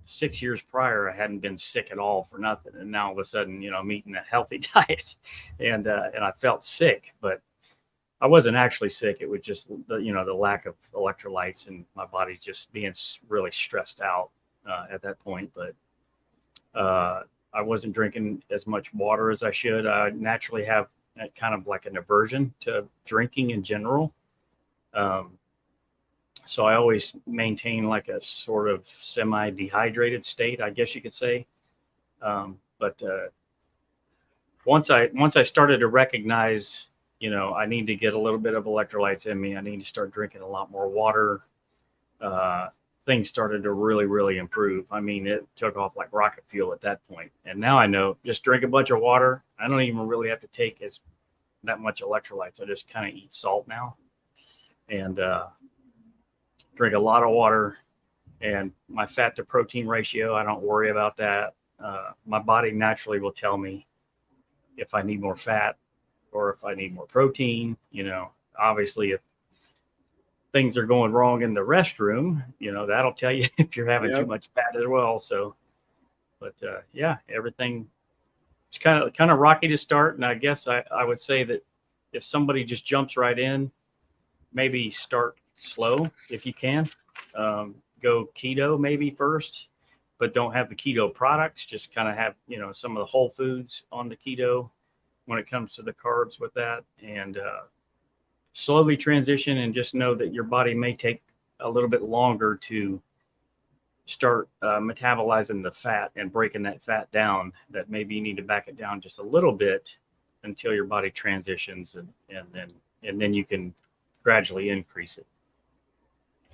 6 years prior, I hadn't been sick at all for nothing. And now all of a sudden, I'm eating a healthy diet and I felt sick, but I wasn't actually sick. It was just the lack of electrolytes and my body just being really stressed out at that point. But I wasn't drinking as much water as I should. I naturally have kind of like an aversion to drinking in general. So I always maintain like a sort of semi-dehydrated state, I guess you could say. But once I started to recognize, I need to get a little bit of electrolytes in me. I need to start drinking a lot more water. Things started to really, really improve. I mean, it took off like rocket fuel at that point. And now I know just drink a bunch of water. I don't even really have to take that much electrolytes. I just kind of eat salt now and drink a lot of water. And my fat to protein ratio, I don't worry about that. My body naturally will tell me if I need more fat or if I need more protein. Obviously, if things are going wrong in the restroom, that'll tell you if you're having too much fat as well. So, but yeah, everything it's kind of rocky to start. And I guess I would say that if somebody just jumps right in, maybe start slow if you can. Go keto maybe first, but don't have the keto products. Just kind of have, some of the whole foods on the keto when it comes to the carbs with that, and slowly transition, and just know that your body may take a little bit longer to start metabolizing the fat and breaking that fat down, that maybe you need to back it down just a little bit until your body transitions, and then you can gradually increase it.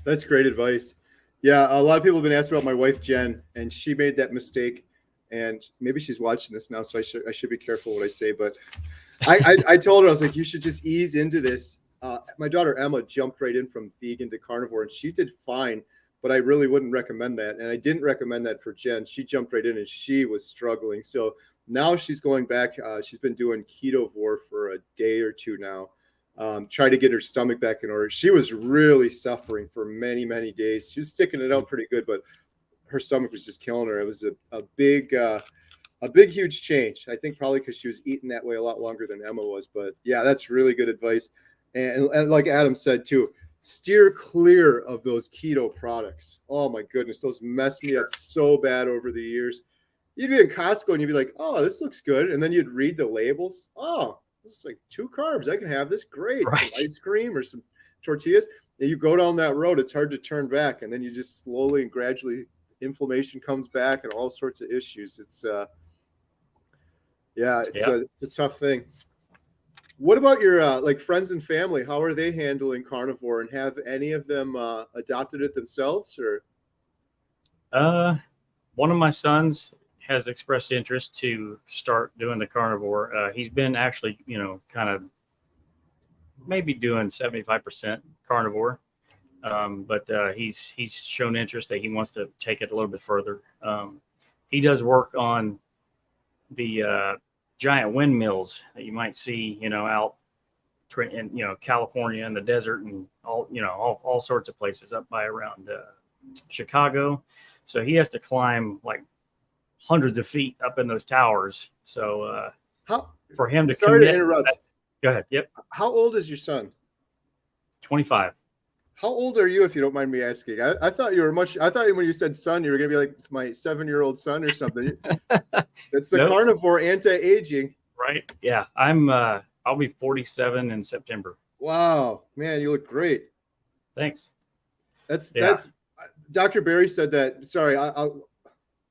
That's great advice. Yeah, a lot of people have been asking about my wife Jen, and she made that mistake, and maybe she's watching this now, so I should be careful what I say. But I told her, I was like, you should just ease into this. My daughter Emma jumped right in from vegan to carnivore, and she did fine. But I really wouldn't recommend that, and I didn't recommend that for Jen. She jumped right in, and she was struggling. So now she's going back. She's been doing ketovore for a day or two now. Try to get her stomach back in order. She was really suffering for many, many days. She was sticking it out pretty good, but her stomach was just killing her. It was a big, huge change. I think probably because she was eating that way a lot longer than Emma was. But yeah, that's really good advice. And like Adam said too, steer clear of those keto products. Oh my goodness, those messed me up so bad over the years. You'd be in Costco and you'd be like, oh, this looks good. And then you'd read the labels. Oh, this is like 2 carbs. I can have this. Great. Right. Some ice cream or some tortillas. And you go down that road, it's hard to turn back. And then you just slowly and gradually inflammation comes back and all sorts of issues. It's it's a tough thing. What about your like friends and family? How are they handling carnivore, and have any of them adopted it themselves, or? One of my sons has expressed interest to start doing the carnivore. He's been actually, kind of maybe doing 75% carnivore. But he's shown interest that he wants to take it a little bit further. He does work on the giant windmills that you might see, out in, California and the desert and all sorts of places up by around Chicago. So he has to climb like hundreds of feet up in those towers. So for him to sorry to interrupt. Go ahead. Yep. How old is your son? 25. How old are you, if you don't mind me asking? I thought you were I thought when you said son, you were going to be like my 7-year-old son or something. It's the Nope. Carnivore anti-aging. Right. Yeah. I'll be 47 in September. Wow, man, you look great. Thanks. That's Dr. Barry said that. Sorry,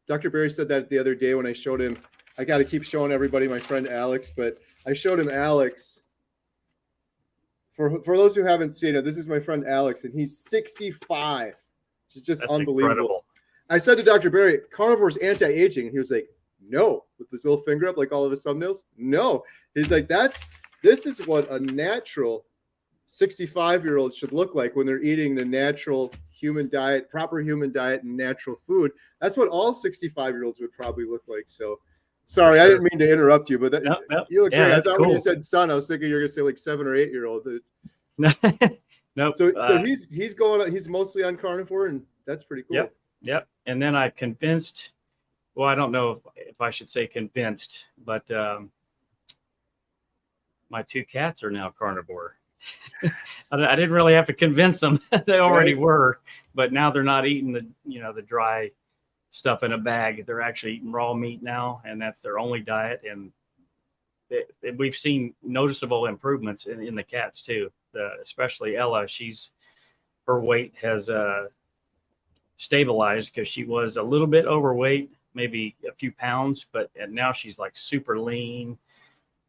Dr. Barry said that the other day when I showed him. I got to keep showing everybody my friend Alex, but I showed him Alex. For those who haven't seen it, this is my friend Alex, and he's 65. It's just That's unbelievable. Incredible. I said to Dr. Barry, carnivore's anti-aging. And he was like, no, with his little finger up like all of his thumbnails. No. He's like, this is what a natural 65-year-old should look like when they're eating the natural human diet, proper human diet and natural food. That's what all 65-year-olds would probably look like. So sorry, sure. I didn't mean to interrupt you, but you look great. I thought when you said son, I was thinking you were going to say like 7 or 8-year-old. Nope. So he's going on, he's mostly on carnivore, and that's pretty cool. Yep. And then I convinced, well, I don't know if I should say convinced, but my 2 cats are now carnivore. I didn't really have to convince them. They already were, but now they're not eating the dry stuff in a bag. They're actually eating raw meat now, and that's their only diet. And we've seen noticeable improvements in the cats too. Especially Ella, her weight has stabilized, because she was a little bit overweight, maybe a few pounds, and now she's like super lean.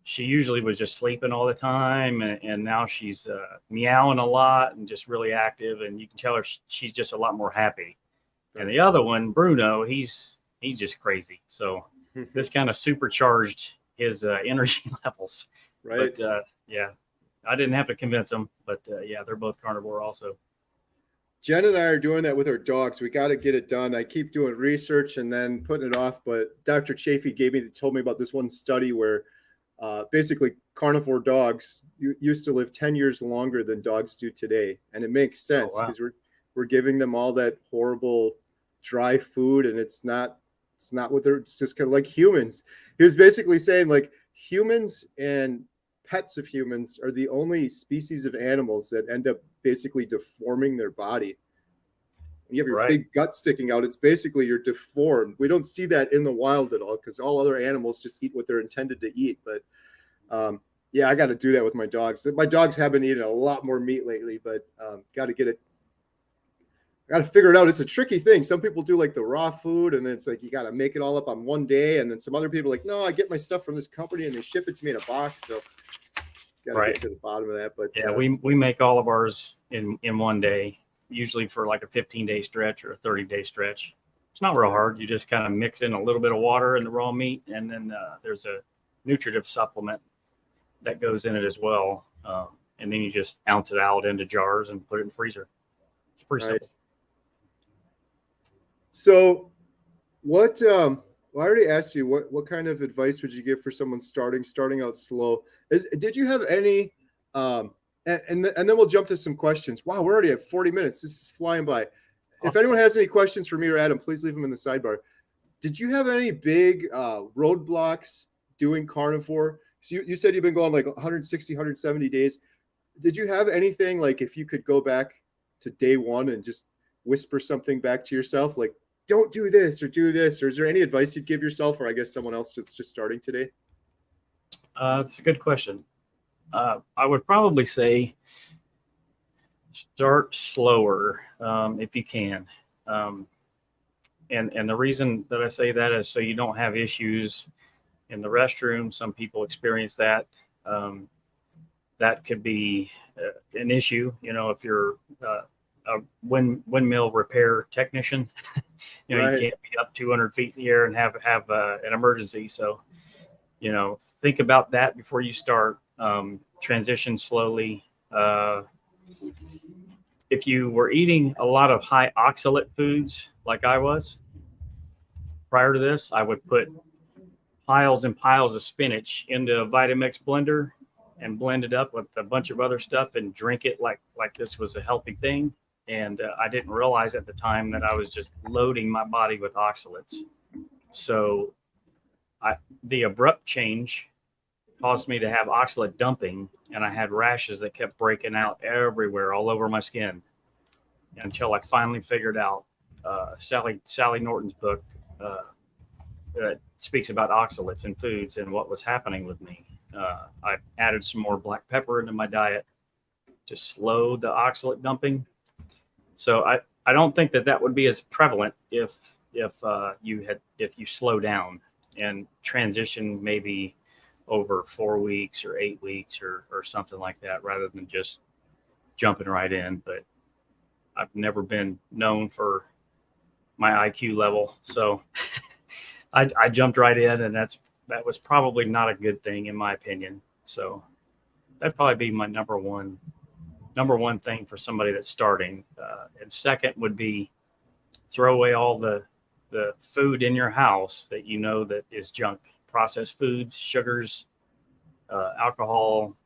She usually was just sleeping all the time, and now she's meowing a lot and just really active, and you can tell her she's just a lot more happy. And the other one, Bruno, he's just crazy. So this kind of supercharged his energy levels. Right. But yeah, I didn't have to convince them, but yeah, they're both carnivore also. Jen and I are doing that with our dogs. We got to get it done. I keep doing research and then putting it off, but Dr. Chafee told me about this one study where basically carnivore dogs used to live 10 years longer than dogs do today. And it makes sense because we're giving them all that horrible dry food, and it's not what it's just kind of like humans. He was basically saying like humans and pets of humans are the only species of animals that end up basically deforming their body. You have your big gut sticking out. It's basically you're deformed. We don't see that in the wild at all because all other animals just eat what they're intended to eat. But yeah, I got to do that with my dogs. My dogs have been eating a lot more meat lately, but got to get it. I got to figure it out. It's a tricky thing. Some people do like the raw food, and then it's like you got to make it all up on one day. And then some other people are like, no, I get my stuff from this company and they ship it to me in a box. So got to get to the bottom of that. But yeah, we make all of ours in one day, usually for like a 15-day stretch or a 30-day stretch. It's not real hard. You just kind of mix in a little bit of water and the raw meat, and then there's a nutritive supplement that goes in it as well. And then you just ounce it out into jars and put it in the freezer. It's pretty simple. So what, well, I already asked you, what kind of advice would you give for someone starting out slow? Did you have any, and then we'll jump to some questions. Wow, we're already at 40 minutes. This is flying by. Awesome. If anyone has any questions for me or Adam, please leave them in the sidebar. Did you have any big roadblocks doing carnivore? So you said you've been going like 160, 170 days. Did you have anything like if you could go back to day one and just whisper something back to yourself, like don't do this or do this, or is there any advice you'd give yourself, or I guess someone else that's just starting today? It's a good question. I would probably say start slower if you can. And the reason that I say that is so you don't have issues in the restroom. Some people experience that. That could be an issue, if you're a windmill repair technician. You can't be up 200 feet in the air and have an emergency. So, think about that before you start. Transition slowly. If you were eating a lot of high oxalate foods like I was prior to this, I would put piles and piles of spinach into a Vitamix blender and blend it up with a bunch of other stuff and drink it like this was a healthy thing. And I didn't realize at the time that I was just loading my body with oxalates. So the abrupt change caused me to have oxalate dumping, and I had rashes that kept breaking out everywhere, all over my skin, until I finally figured out Sally Norton's book that speaks about oxalates in foods and what was happening with me. I added some more black pepper into my diet to slow the oxalate dumping. So I don't think that would be as prevalent if you slow down and transition maybe over 4 weeks or 8 weeks or something like that, rather than just jumping right in. But I've never been known for my IQ level, so I jumped right in, and that was probably not a good thing in my opinion. So that'd probably be my number one thing for somebody that's starting. And second would be throw away all the food in your house that that is junk. Processed foods, sugars, alcohol,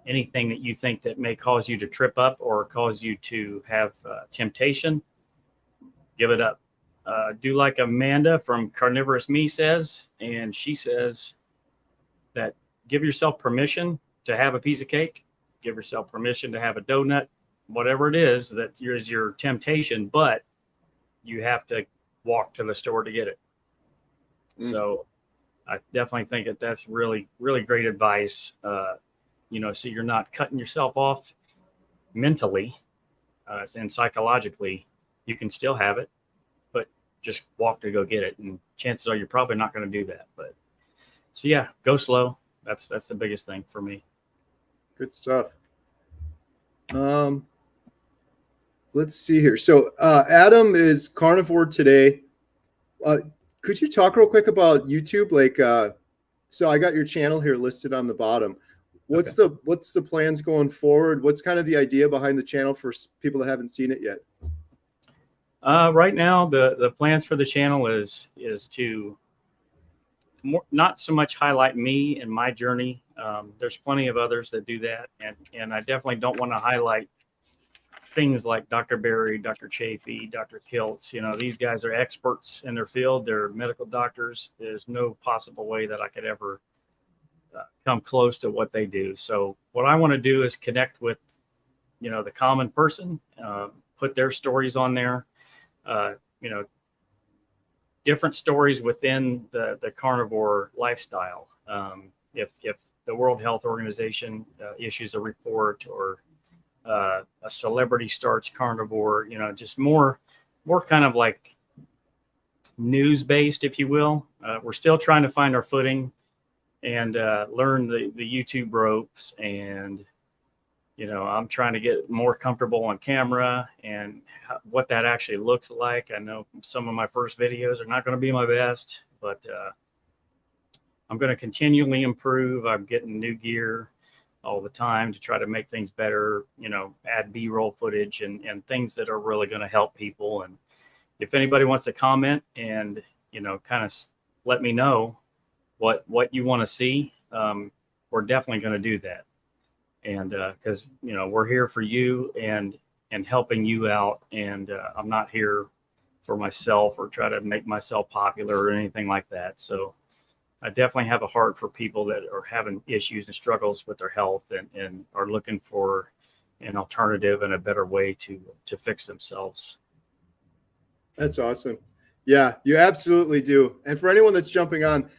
anything that you think that may cause you to trip up or cause you to have temptation, give it up. Do like Amanda from Carnivorous Me says, and she says that give yourself permission to have a piece of cake, give yourself permission to have a donut, whatever it is that is your temptation, but you have to walk to the store to get it. So I definitely think that's really, really great advice. So you're not cutting yourself off mentally and psychologically, you can still have it, but just walk to go get it. And chances are you're probably not going to do that. But so yeah, go slow. That's the biggest thing for me. Good stuff. Let's see here. So Adam is carnivore today. Could you talk real quick about YouTube? Like, so I got your channel here listed on the bottom. What's the plans going forward? What's kind of the idea behind the channel for people that haven't seen it yet? Right now, the plans for the channel is to not so much highlight me and my journey. There's plenty of others that do that, and I definitely don't want to highlight things like Dr. Berry, Dr. Chafee, Dr. Kiltz. You know, these guys are experts in their field. They're medical doctors. There's no possible way that I could ever come close to what they do. So what I want to do is connect with, you know, the common person, put their stories on there, you know, different stories within the carnivore lifestyle. If the World Health Organization issues a report, or a celebrity starts carnivore, you know, just more kind of like news based, if you will. We're still trying to find our footing and learn the YouTube ropes, and you know, I'm trying to get more comfortable on camera and what that actually looks like. I know some of my first videos are not going to be my best, but I'm going to continually improve. I'm getting new gear all the time to try to make things better, you know, add B-roll footage and things that are really going to help people. And if anybody wants to comment and, you know, kind of let me know what you want to see, we're definitely going to do that. And because, you know, we're here for you and helping you out. And I'm not here for myself or try to make myself popular or anything like that. So I definitely have a heart for people that are having issues and struggles with their health and are looking for an alternative and a better way to fix themselves. That's awesome. Yeah, you absolutely do. And for anyone that's jumping on,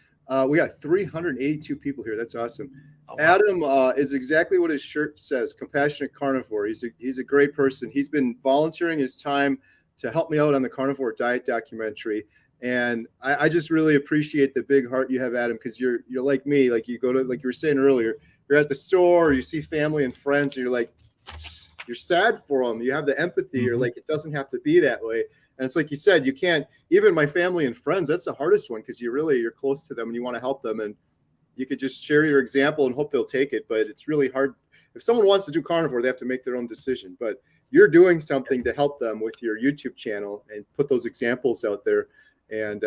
we got 382 people here. That's awesome. Oh, wow. Adam is exactly what his shirt says, compassionate carnivore. He's a great person. He's been volunteering his time to help me out on the Carnivore Diet Documentary. And I just really appreciate the big heart you have, Adam, because you're like me. Like you go to, like you were saying earlier, you're at the store, you see family and friends, and you're like, you're sad for them. You have the empathy. Mm-hmm. You're like, it doesn't have to be that way. And it's like you said, you can't, even my family and friends, that's the hardest one, because you're close to them and you want to help them. And you could just share your example and hope they'll take it. But it's really hard. If someone wants to do carnivore, they have to make their own decision. But you're doing something to help them with your YouTube channel and put those examples out there. And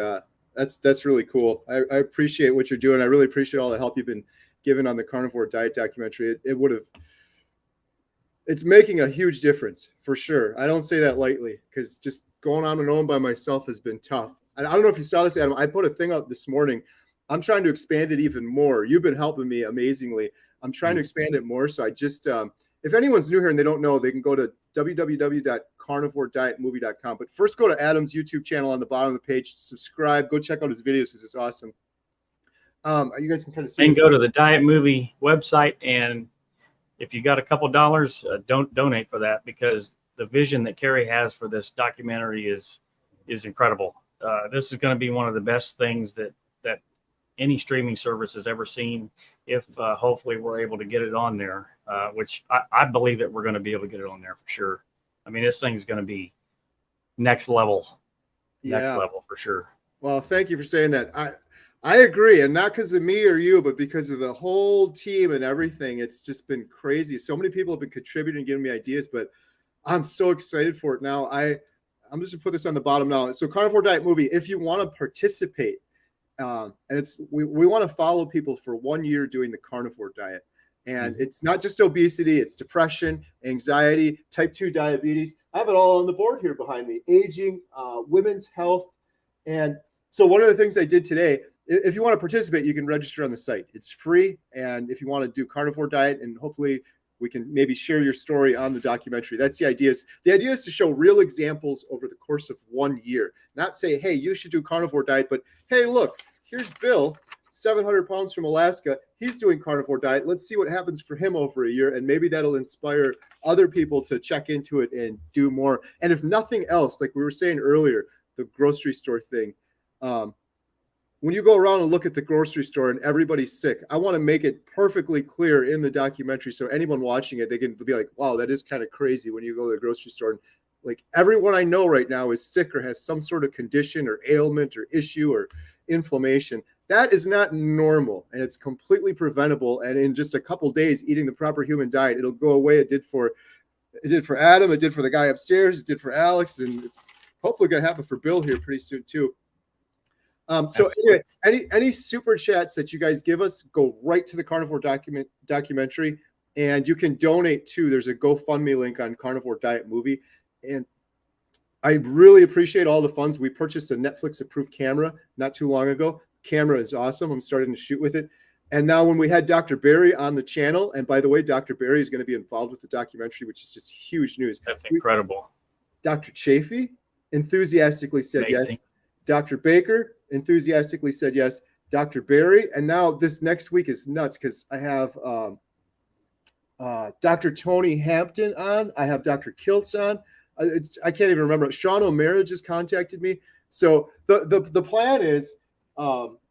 that's really cool. I appreciate what you're doing. I really appreciate all the help you've been given on the Carnivore Diet Documentary. It's making a huge difference for sure. I don't say that lightly, because just going on and on by myself has been tough. I don't know if you saw this, Adam. I put a thing up this morning. I'm trying to expand it even more. You've been helping me amazingly. I'm trying to expand it more. So I just, if anyone's new here and they don't know, they can go to www.carnivoredietmovie.com. But first go to Adam's YouTube channel on the bottom of the page, subscribe, go check out his videos because it's awesome. You guys can kind of see. And go to the Diet Movie website, and if you got a couple dollars, don't donate for that, because the vision that Kerry has for this documentary is incredible. This is going to be one of the best things that any streaming service has ever seen. If hopefully we're able to get it on there, which I believe that we're going to be able to get it on there for sure. I mean, this thing's going to be next level for sure. Well, thank you for saying that. I agree. And not because of me or you, but because of the whole team and everything. It's just been crazy. So many people have been contributing and giving me ideas, but I'm so excited for it now. I'm just going to put this on the bottom now. So Carnivore Diet Movie, if you want to participate, and we want to follow people for 1 year doing the carnivore diet. And it's not just obesity, it's depression, anxiety, type 2 diabetes. I have it all on the board here behind me, aging, women's health. And so one of the things I did today, if you want to participate, you can register on the site. It's free. And if you want to do carnivore diet, and hopefully we can maybe share your story on the documentary. That's the idea. The idea is to show real examples over the course of 1 year, not say, hey, you should do carnivore diet, but hey, look, here's Bill. 700 pounds from Alaska. He's doing carnivore diet. Let's see what happens for him over a year. And maybe that'll inspire other people to check into it and do more. And if nothing else, like we were saying earlier, the grocery store thing, when you go around and look at the grocery store and everybody's sick, I want to make it perfectly clear in the documentary. So anyone watching it, they can be like, wow, that is kind of crazy when you go to the grocery store. And like everyone I know right now is sick or has some sort of condition or ailment or issue or inflammation. That is not normal, and it's completely preventable. And in just a couple days, eating the proper human diet, it'll go away. It did for Adam. It did for the guy upstairs. It did for Alex, and it's hopefully going to happen for Bill here pretty soon too. So anyway, any super chats that you guys give us, go right to the Carnivore documentary, and you can donate too. There's a GoFundMe link on Carnivore Diet Movie, and I really appreciate all the funds. We purchased a Netflix approved camera not too long ago. Camera is awesome. I'm starting to shoot with it. And now when we had Dr. Barry on the channel, and by the way, Dr. Barry is going to be involved with the documentary, which is just huge news. That's incredible. Dr. Chafee enthusiastically said yes. Dr. Baker enthusiastically said yes. Dr. Barry, and now this next week is nuts because I have Dr. Tony Hampton on. I have Dr. Kiltz on. I can't even remember. Sean O'Mara just contacted me. So the plan is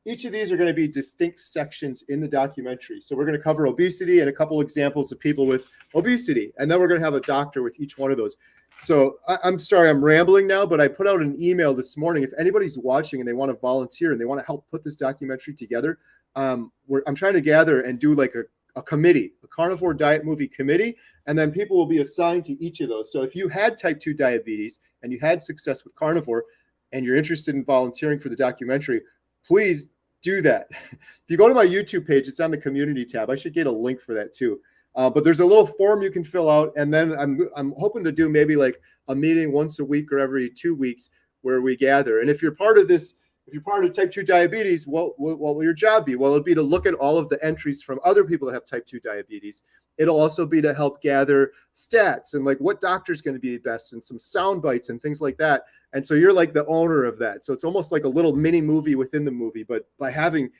each of these are going to be distinct sections in the documentary. So we're going to cover obesity and a couple examples of people with obesity, and then we're going to have a doctor with each one of those. So I'm sorry, I'm rambling now, but I put out an email this morning. If anybody's watching and they want to volunteer and they want to help put this documentary together, I'm trying to gather and do like a committee, a Carnivore Diet Movie committee, and then people will be assigned to each of those. So if you had type 2 diabetes and you had success with carnivore and you're interested in volunteering for the documentary, please do that. If you go to my YouTube page, it's on the community tab. I should get a link for that too. But there's a little form you can fill out, and then I'm hoping to do maybe like a meeting once a week or every 2 weeks where we gather. And if you're part of this, if you're part of type 2 diabetes, what will your job be? Well, it'll be to look at all of the entries from other people that have type 2 diabetes. It'll also be to help gather stats and like what doctor's going to be best and some sound bites and things like that. And so you're like the owner of that. So it's almost like a little mini movie within the movie, but by having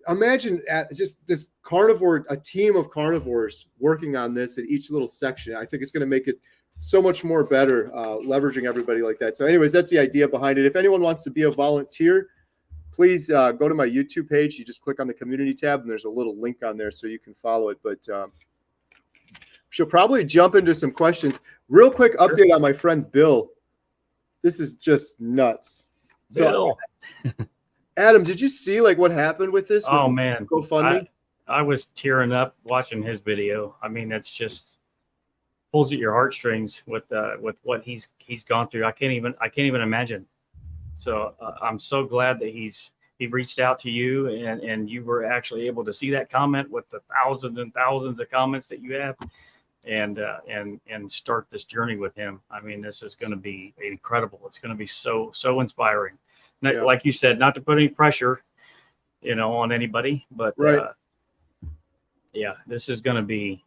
imagine at just this carnivore, a team of carnivores working on this at each little section. I think it's going to make it so much more better, leveraging everybody like that. So anyways, that's the idea behind it. If anyone wants to be a volunteer, please go to my YouTube page. You just click on the community tab and there's a little link on there so you can follow it. But she'll probably jump into some questions. Real quick update on my friend Bill. This is just nuts. Bill. So Adam, did you see like what happened with this? Oh man, GoFundMe. I was tearing up watching his video. I mean, it's just pulls at your heartstrings with what he's gone through. I can't even imagine. So I'm so glad that he reached out to you and you were actually able to see that comment with the thousands and thousands of comments that you have, and start this journey with him. I mean, this is going to be incredible. It's going to be so inspiring. Yeah. Like you said, not to put any pressure, on anybody, but right. Yeah, this is going to be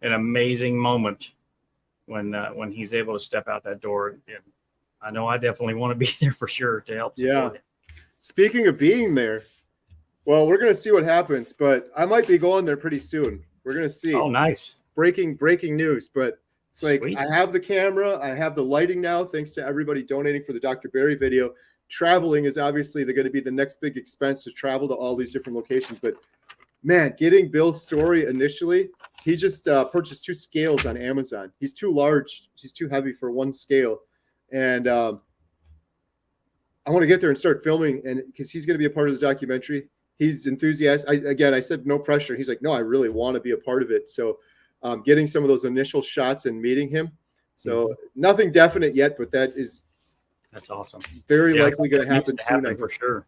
an amazing moment when he's able to step out that door. And I know I definitely want to be there for sure to help support it. Speaking of being there, well, we're going to see what happens, but I might be going there pretty soon. We're going to see. Oh, nice. Breaking news, but it's like, Sweet. I have the camera, I have the lighting now, thanks to everybody donating for the Dr. Barry video. Traveling is obviously going to be the next big expense to travel to all these different locations. But man, getting Bill's story initially, he just purchased 2 scales on Amazon. He's too large. He's too heavy for one scale. And I want to get there and start filming, and because he's going to be a part of the documentary. He's enthusiastic. I said no pressure. He's like, no, I really want to be a part of it. So getting some of those initial shots and meeting him. So nothing definite yet, but that's awesome. Very likely going to happen soon. For sure.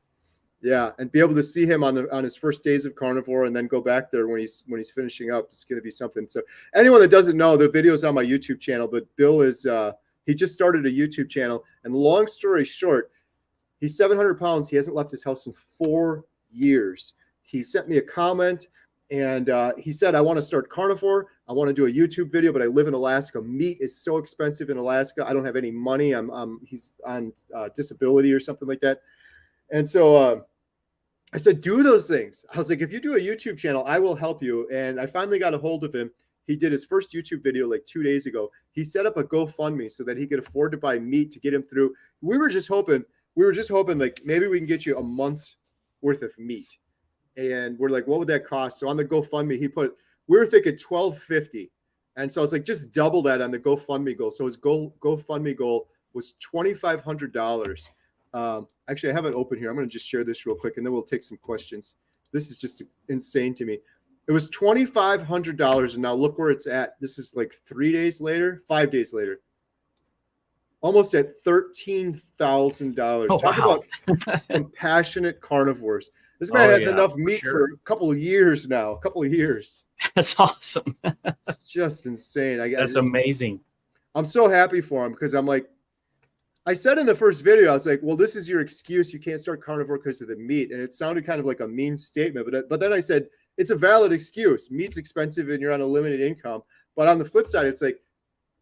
Yeah, and be able to see him on his first days of carnivore, and then go back there when he's finishing up. It's going to be something. So anyone that doesn't know, the video's on my YouTube channel, but Bill is he just started a YouTube channel, and long story short, he's 700 pounds. He hasn't left his house in 4 years. He sent me a comment. And he said, I want to start carnivore. I want to do a YouTube video, but I live in Alaska. Meat is so expensive in Alaska. I don't have any money. He's on disability or something like that. And so I said, do those things. I was like, if you do a YouTube channel, I will help you. And I finally got a hold of him. He did his first YouTube video like 2 days ago. He set up a GoFundMe so that he could afford to buy meat to get him through. We were just hoping like maybe we can get you a month's worth of meat. And we're like, what would that cost? So on the GoFundMe, we were thinking $12.50. And so I was like, just double that on the GoFundMe goal. So his GoFundMe goal was $2,500. Actually, I have it open here. I'm going to just share this real quick, and then we'll take some questions. This is just insane to me. It was $2,500, and now look where it's at. This is like 5 days later, almost at $13,000. Oh, Talk wow. about compassionate carnivores. This man has enough meat for a couple of years now. That's awesome. It's just insane. That's amazing. I'm so happy for him because I'm like, I said in the first video, I was like, well, this is your excuse. You can't start carnivore because of the meat. And it sounded kind of like a mean statement. But then I said, it's a valid excuse. Meat's expensive and you're on a limited income. But on the flip side, it's like,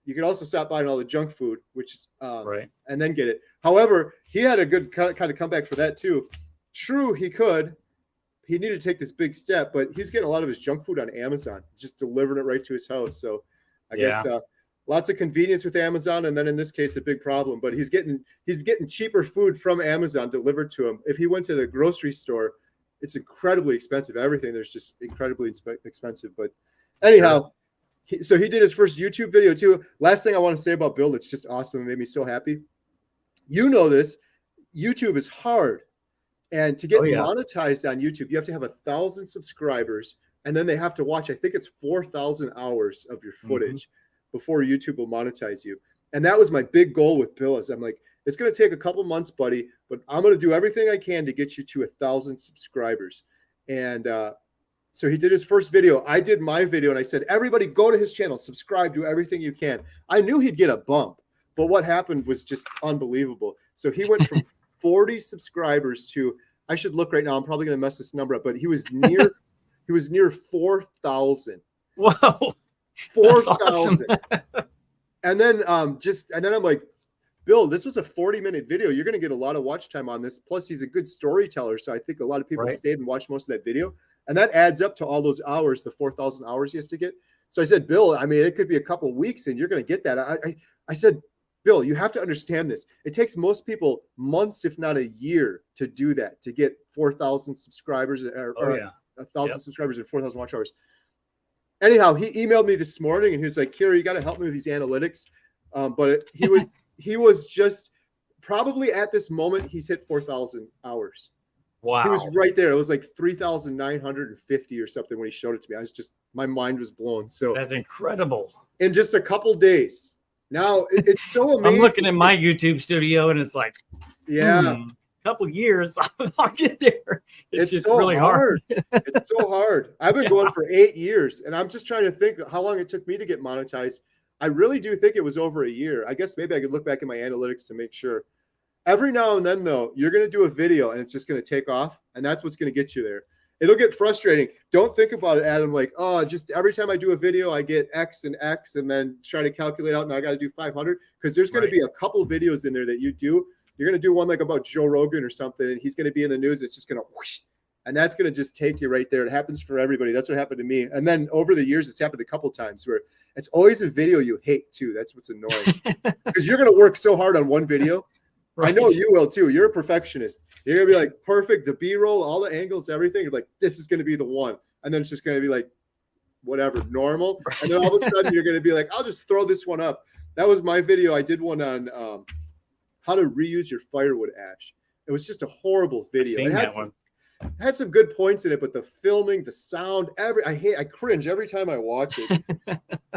you could also stop buying all the junk food, which right. And then get it. However, he had a good kind of comeback for that too. True, he needed to take this big step, but he's getting a lot of his junk food on Amazon, just delivering it right to his house. So I guess lots of convenience with Amazon, and then in this case, a big problem. But he's getting cheaper food from Amazon delivered to him. If he went to the grocery store, it's incredibly expensive. Everything there's just incredibly expensive. But anyhow, so he did his first YouTube video too. Last thing I want to say about Bill, that's just awesome and made me so happy. You know this, YouTube is hard. And to get monetized on YouTube, you have to have 1,000 subscribers, and then they have to watch, I think it's 4,000 hours of your footage before YouTube will monetize you. And that was my big goal with Bill. Is I'm like, it's going to take a couple months, buddy, but I'm going to do everything I can to get you to 1,000 subscribers. And so he did his first video. I did my video, and I said, everybody go to his channel, subscribe, do everything you can. I knew he'd get a bump, but what happened was just unbelievable. So he went from 40 subscribers to, I should look right now, I'm probably going to mess this number up, but he was near 4,000. Whoa. 4,000. Awesome. And then I'm like, Bill, this was a 40-minute video. You're going to get a lot of watch time on this. Plus he's a good storyteller. So I think a lot of people stayed and watched most of that video. And that adds up to all those hours, the 4,000 hours he has to get. So I said, Bill, I mean, it could be a couple of weeks and you're going to get that. I said, Bill, you have to understand this. It takes most people months, if not a year, to do that, to get 4,000 subscribers or 1,000 subscribers and 4,000 watch hours. Anyhow, he emailed me this morning and he was like, Kerry, you got to help me with these analytics. But he was just probably at this moment, he's hit 4,000 hours. Wow. He was right there. It was like 3,950 or something when he showed it to me. My mind was blown. So that's incredible. In just a couple days. Now it's so amazing. I'm looking at my YouTube studio and it's like, couple years, I'll get there. It's just so really hard. It's so hard. I've been going for 8 years, and I'm just trying to think how long it took me to get monetized. I really do think it was over a year. I guess maybe I could look back at my analytics to make sure. Every now and then, though, you're going to do a video, and it's just going to take off, and that's what's going to get you there. It'll get frustrating. Don't think about it, Adam, like, oh, just every time I do a video, I get X and X, and then try to calculate out, and I got to do 500, because there's going to be a couple videos in there that you do. You're going to do one like about Joe Rogan or something, and he's going to be in the news. It's just going to whoosh, and that's going to just take you right there. It happens for everybody. That's what happened to me. And then over the years, it's happened a couple times where it's always a video you hate too. That's what's annoying because you're going to work so hard on one video. Right. I know you will too. You're a perfectionist. You're going to be like perfect, the B-roll, all the angles, everything. You're like, this is going to be the one. And then it's just going to be like, whatever, normal. Right. And then all of a sudden you're going to be like, I'll just throw this one up. That was my video. I did one on how to reuse your firewood ash. It was just a horrible video. It had some good points in it, but the filming, the sound, I cringe every time I watch it.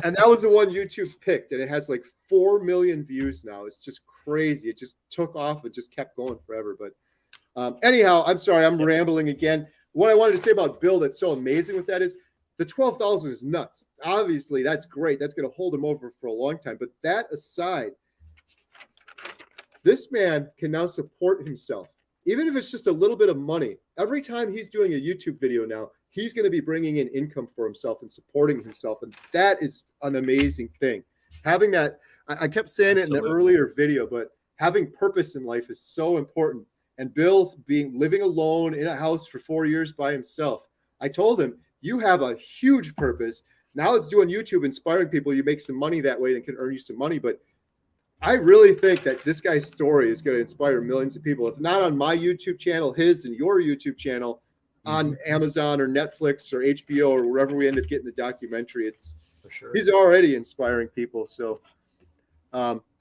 And that was the one YouTube picked, and it has like 4 million views now. It's just crazy. It just took off and just kept going forever. But anyhow, I'm sorry, I'm rambling again. What I wanted to say about Bill that's so amazing with that is the 12,000 is nuts. Obviously, that's great. That's going to hold him over for a long time. But that aside, this man can now support himself, even if it's just a little bit of money. Every time he's doing a YouTube video now, he's going to be bringing in income for himself and supporting himself. And that is an amazing thing. Having that, I kept saying it in the earlier video, but having purpose in life is so important. and Bill's living alone in a house for 4 years by himself. I told him, you have a huge purpose. Now it's doing YouTube, inspiring people. You make some money that way and can earn you some money. But I really think that this guy's story is going to inspire millions of people. If not on my YouTube channel, his and your YouTube channel, on Amazon or Netflix or HBO or wherever we end up getting the documentary, it's For sure. he's already inspiring people. So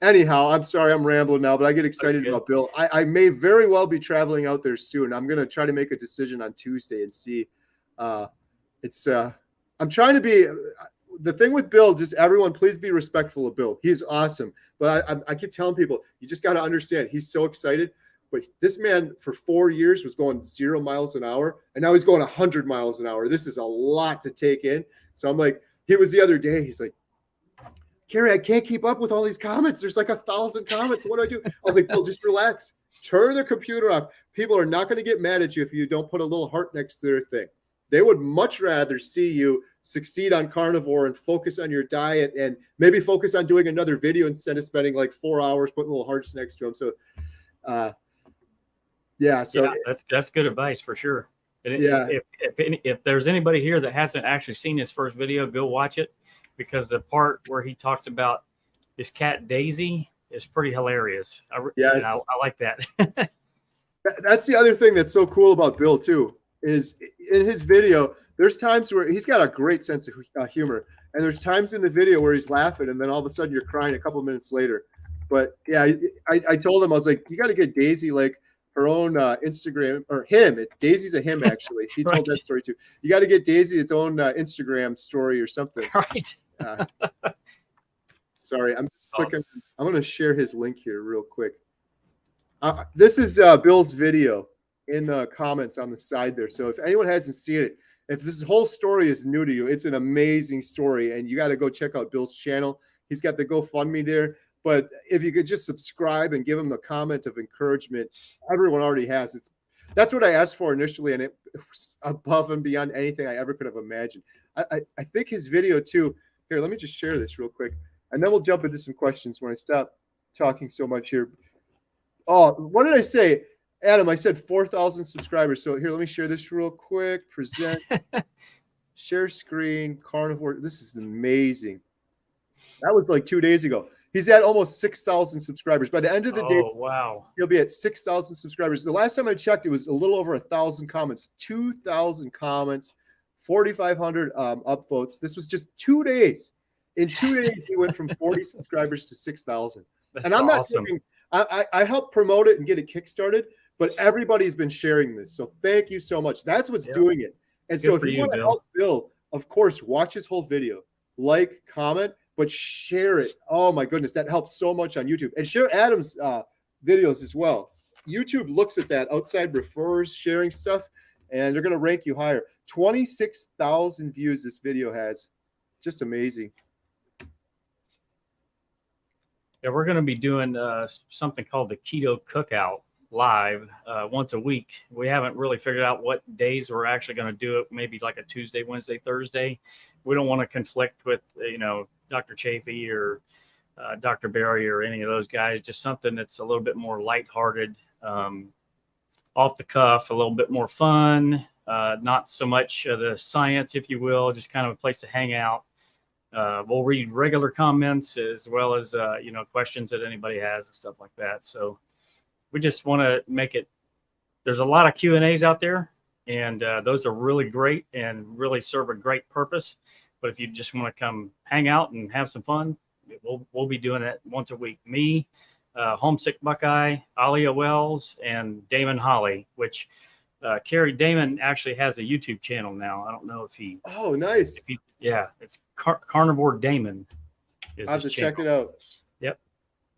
anyhow, I'm sorry I'm rambling now, but I get excited about Bill. I may very well be traveling out there soon. I'm going to try to make a decision on Tuesday and see. I'm trying to be the thing with Bill, just everyone, please be respectful of Bill. He's awesome. But I keep telling people, you just got to understand, he's so excited. But this man for 4 years was going 0 miles an hour, and now he's going 100 miles an hour. This is a lot to take in. So I'm like, he was the other day, he's like, Kerry, I can't keep up with all these comments. There's like 1,000 comments. What do I do? I was like, Bill, just relax. Turn the computer off. People are not going to get mad at you if you don't put a little heart next to their thing. They would much rather see you succeed on carnivore and focus on your diet and maybe focus on doing another video instead of spending like 4 hours putting little hearts next to them. So, that's good advice for sure. And if there's anybody here that hasn't actually seen his first video, go watch it, because the part where he talks about his cat Daisy is pretty hilarious. I like that. That's the other thing that's so cool about Bill too, is in his video, there's times where he's got a great sense of humor, and there's times in the video where he's laughing and then all of a sudden you're crying a couple of minutes later. But yeah, I told him, I was like, you got to get Daisy like her own Instagram, or him. Daisy's a him, actually. He told that story too. You got to get Daisy its own Instagram story or something. Right. Sorry, I'm just clicking. I'm going to share his link here real quick. This is Bill's video in the comments on the side there. So if anyone hasn't seen it, if this whole story is new to you, it's an amazing story, and you got to go check out Bill's channel. He's got the GoFundMe there. But if you could just subscribe and give him a comment of encouragement, everyone already has. That's what I asked for initially, and it was above and beyond anything I ever could have imagined. I think his video too. Here, let me just share this real quick, and then we'll jump into some questions when I stop talking so much here. Oh, what did I say, Adam? I said 4,000 subscribers. So here, let me share this real quick. Present, share screen, carnivore. This is amazing. That was like 2 days ago. He's at almost 6,000 subscribers. By the end of the day, wow, he'll be at 6,000 subscribers. The last time I checked, it was a little over 1,000 comments, 2,000 comments, 4,500 upvotes. This was just 2 days. In 2 days, he went from 40 subscribers to 6,000. And I'm not saying I helped promote it and get it kickstarted, but everybody's been sharing this. So thank you so much. That's what's doing it. And so if you want to help Bill, of course, watch his whole video, like, comment, but share it. Oh my goodness, that helps so much on YouTube. And share Adam's videos as well. YouTube looks at that, outside referrers, sharing stuff, and they're going to rank you higher. 26,000 views this video has. Just amazing. Yeah, we're going to be doing something called the Keto Cookout live once a week. We haven't really figured out what days we're actually going to do it. Maybe like a Tuesday, Wednesday, Thursday. We don't want to conflict with, Dr. Chafee or Dr. Barry or any of those guys. Just something that's a little bit more lighthearted, off the cuff, a little bit more fun, not so much the science, if you will, just kind of a place to hang out. We'll read regular comments as well as, questions that anybody has and stuff like that. So we just want to make it, there's a lot of Q&As out there, and those are really great and really serve a great purpose. But if you just want to come hang out and have some fun, we'll be doing it once a week. Me, Homesick Buckeye, Alia Wells, and Damon Holly, which Kerry Damon actually has a YouTube channel now. I don't know if he. Oh, nice. It's Carnivore Damon. I have to check it out. Yep.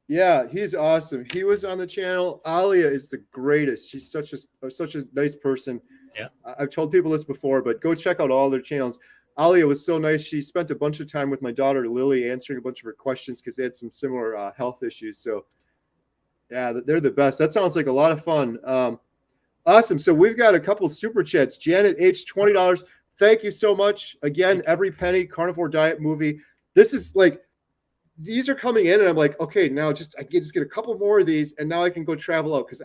Yeah, he's awesome. He was on the channel. Alia is the greatest. She's such a nice person. Yeah. I've told people this before, but go check out all their channels. Alia was so nice. She spent a bunch of time with my daughter, Lily, answering a bunch of her questions because they had some similar health issues. So, yeah, they're the best. That sounds like a lot of fun. Awesome. So we've got a couple of super chats. Janet H, $20. Thank you so much. Again, every penny, Carnivore Diet movie. This is like, these are coming in, and I'm like, okay, now I just get a couple more of these, and now I can go travel out, because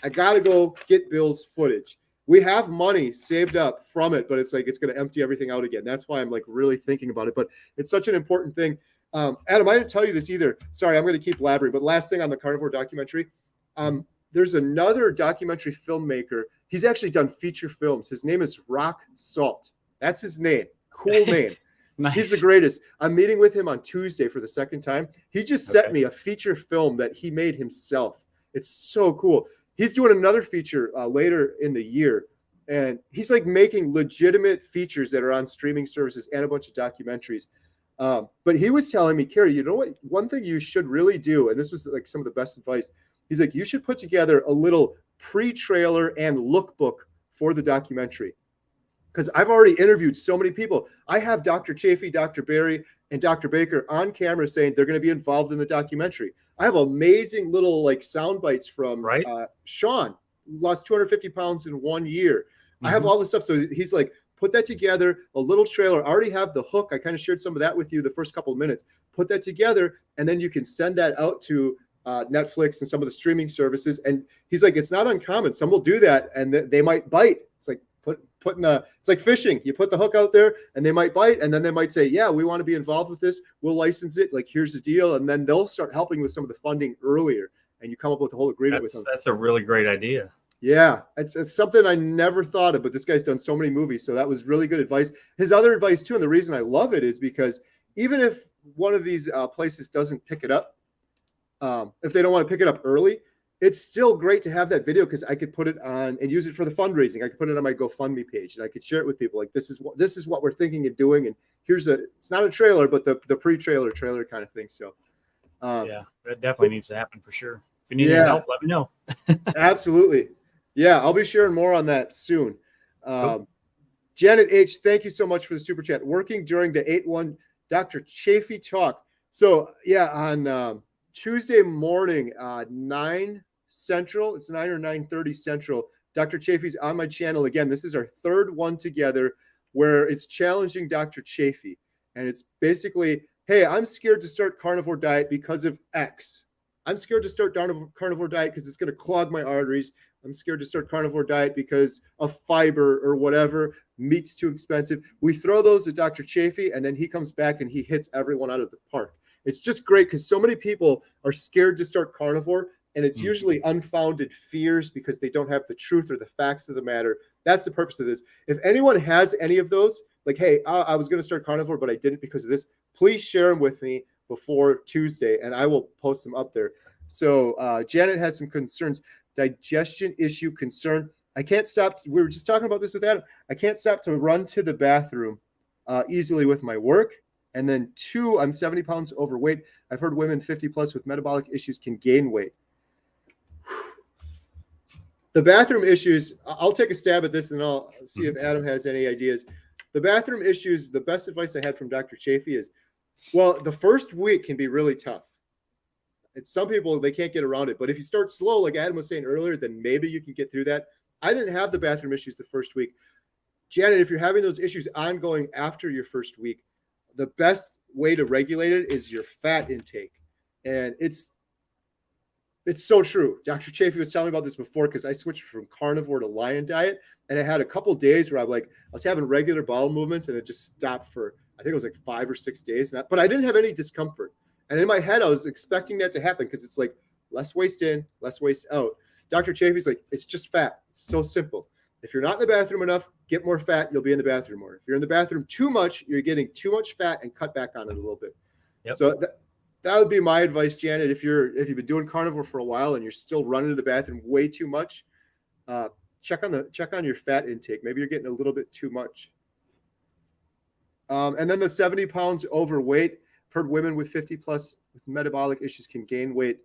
I got to go get Bill's footage. We have money saved up from it, but it's like it's going to empty everything out again. That's why I'm like really thinking about it. But it's such an important thing. Adam, I didn't tell you this either. Sorry, I'm going to keep blabbering. But last thing on the Carnivore documentary, there's another documentary filmmaker. He's actually done feature films. His name is Rock Salt. That's his name. Cool name. Nice. He's the greatest. I'm meeting with him on Tuesday for the second time. He just sent me a feature film that he made himself. It's so cool. He's doing another feature later in the year, and he's like making legitimate features that are on streaming services and a bunch of documentaries. But he was telling me, Kerry, you know what? One thing you should really do, and this was like some of the best advice. He's like, you should put together a little pre-trailer and lookbook for the documentary. Because I've already interviewed so many people. I have Dr. Chafee, Dr. Barry, and Dr. Baker on camera saying they're going to be involved in the documentary. I have amazing little like sound bites from Sean, lost 250 pounds in 1 year. I have all this stuff. So he's like, put that together, a little trailer. I already have the hook. I kind of shared some of that with you the first couple of minutes. Put that together, and then you can send that out to Netflix and some of the streaming services. And he's like, it's not uncommon. Some will do that, and they might bite. It's like it's like fishing. You put the hook out there, and they might bite, and then they might say, yeah, we want to be involved with this. We'll license it. Like, here's the deal. And then they'll start helping with some of the funding earlier, and you come up with a whole agreement with them. That's a really great idea. Yeah, it's something I never thought of, but this guy's done so many movies, so that was really good advice. His other advice, too, and the reason I love it is because even if one of these places doesn't pick it up, if they don't want to pick it up early, it's still great to have that video because I could put it on and use it for the fundraising. I could put it on my GoFundMe page, and I could share it with people. Like, this is what we're thinking of doing, and it's not a trailer, but the pre-trailer kind of thing. So, yeah, that definitely needs to happen for sure. If you need any help, let me know. Absolutely. Yeah, I'll be sharing more on that soon. Cool. Janet H., thank you so much for the super chat. Working during the 8-1 Dr. Chafee talk. So, yeah, on Tuesday morning, 9 Central, it's 9 or 9:30 Central, Dr. Chafee's on my channel. Again, this is our third one together where it's challenging Dr. Chafee. And it's basically, hey, I'm scared to start carnivore diet because of X. I'm scared to start carnivore diet because it's going to clog my arteries. I'm scared to start carnivore diet because of fiber or whatever. Meat's too expensive. We throw those at Dr. Chafee, and then he comes back and he hits everyone out of the park. It's just great because so many people are scared to start carnivore, and it's usually unfounded fears because they don't have the truth or the facts of the matter. That's the purpose of this. If anyone has any of those, like, hey, I was going to start carnivore, but I didn't because of this, please share them with me before Tuesday, and I will post them up there. So Janet has some concerns. Digestion issue concern. I can't stop. We were just talking about this with Adam. I can't stop to run to the bathroom easily with my work. And then 2, I'm 70 pounds overweight. I've heard women 50 plus with metabolic issues can gain weight. The bathroom issues, I'll take a stab at this and I'll see if Adam has any ideas. The bathroom issues, the best advice I had from Dr. Chafee is, well, the first week can be really tough. It's some people, they can't get around it. But if you start slow, like Adam was saying earlier, then maybe you can get through that. I didn't have the bathroom issues the first week. Janet, if you're having those issues ongoing after your first week, the best way to regulate it is your fat intake. And it's so true. Dr. Chafee was telling me about this before because I switched from carnivore to lion diet. And I had a couple days where I was having regular bowel movements and it just stopped for, I think it was like 5 or 6 days. But I didn't have any discomfort. And in my head, I was expecting that to happen because it's like less waste in, less waste out. Dr. Chafee's like, it's just fat. It's so simple. If you're not in the bathroom enough, get more fat, you'll be in the bathroom more. If you're in the bathroom too much, you're getting too much fat and cut back on it a little bit. Yep. So that would be my advice, Janet. If you've been doing carnivore for a while and you're still running to the bathroom way too much, check on your fat intake. Maybe you're getting a little bit too much. And then the 70 pounds overweight. I've heard women with 50 plus with metabolic issues can gain weight.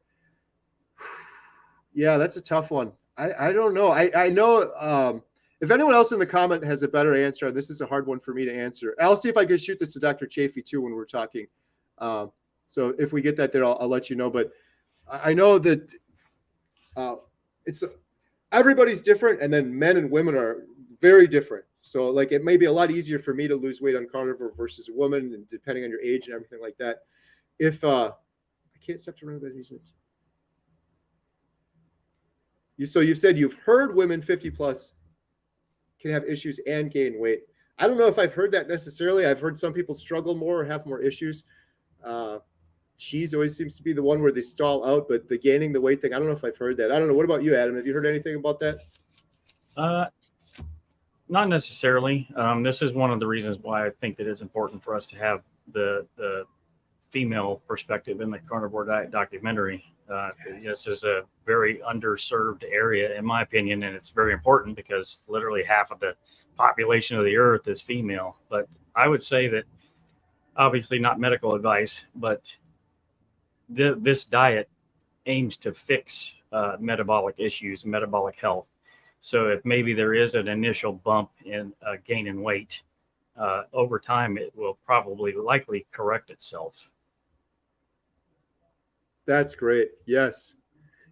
Yeah, that's a tough one. I don't know. I know if anyone else in the comment has a better answer, this is a hard one for me to answer. I'll see if I can shoot this to Dr. Chafee too when we're talking. So if we get that there, I'll let you know. But I know that everybody's different, and then men and women are very different. So like it may be a lot easier for me to lose weight on carnivore versus a woman, and depending on your age and everything like that. If I can't stop to run about these names. So you've said you've heard women 50 plus can have issues and gain weight. I don't know if I've heard that necessarily. I've heard some people struggle more or have more issues. Cheese always seems to be the one where they stall out, but the gaining the weight thing, I don't know if I've heard that. I don't know. What about you, Adam? Have you heard anything about that? Not necessarily. This is one of the reasons why I think that it's important for us to have the female perspective in the Carnivore Diet Documentary. Yes. This is a very underserved area, in my opinion, and it's very important because literally half of the population of the earth is female. But I would say that, obviously not medical advice, but this diet aims to fix metabolic issues, metabolic health. So if maybe there is an initial bump in gain in weight, over time, it will probably likely correct itself. That's great. Yes.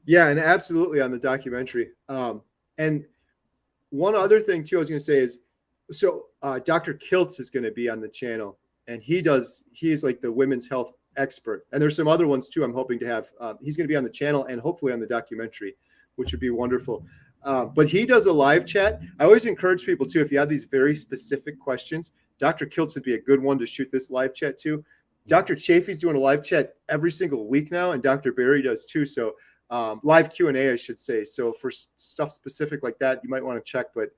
Yeah, and absolutely on the documentary. And one other thing too, I was going to say is, so Dr. Kiltz is going to be on the channel, and he's like the women's health expert. And there's some other ones too I'm hoping to have. He's going to be on the channel and hopefully on the documentary, which would be wonderful. But he does a live chat. I always encourage people too, if you have these very specific questions, Dr. Kiltz would be a good one to shoot this live chat to. Dr. Chafee's doing a live chat every single week now, and Dr. Berry does too. So live Q&A, I should say. So for stuff specific like that, you might want to check. But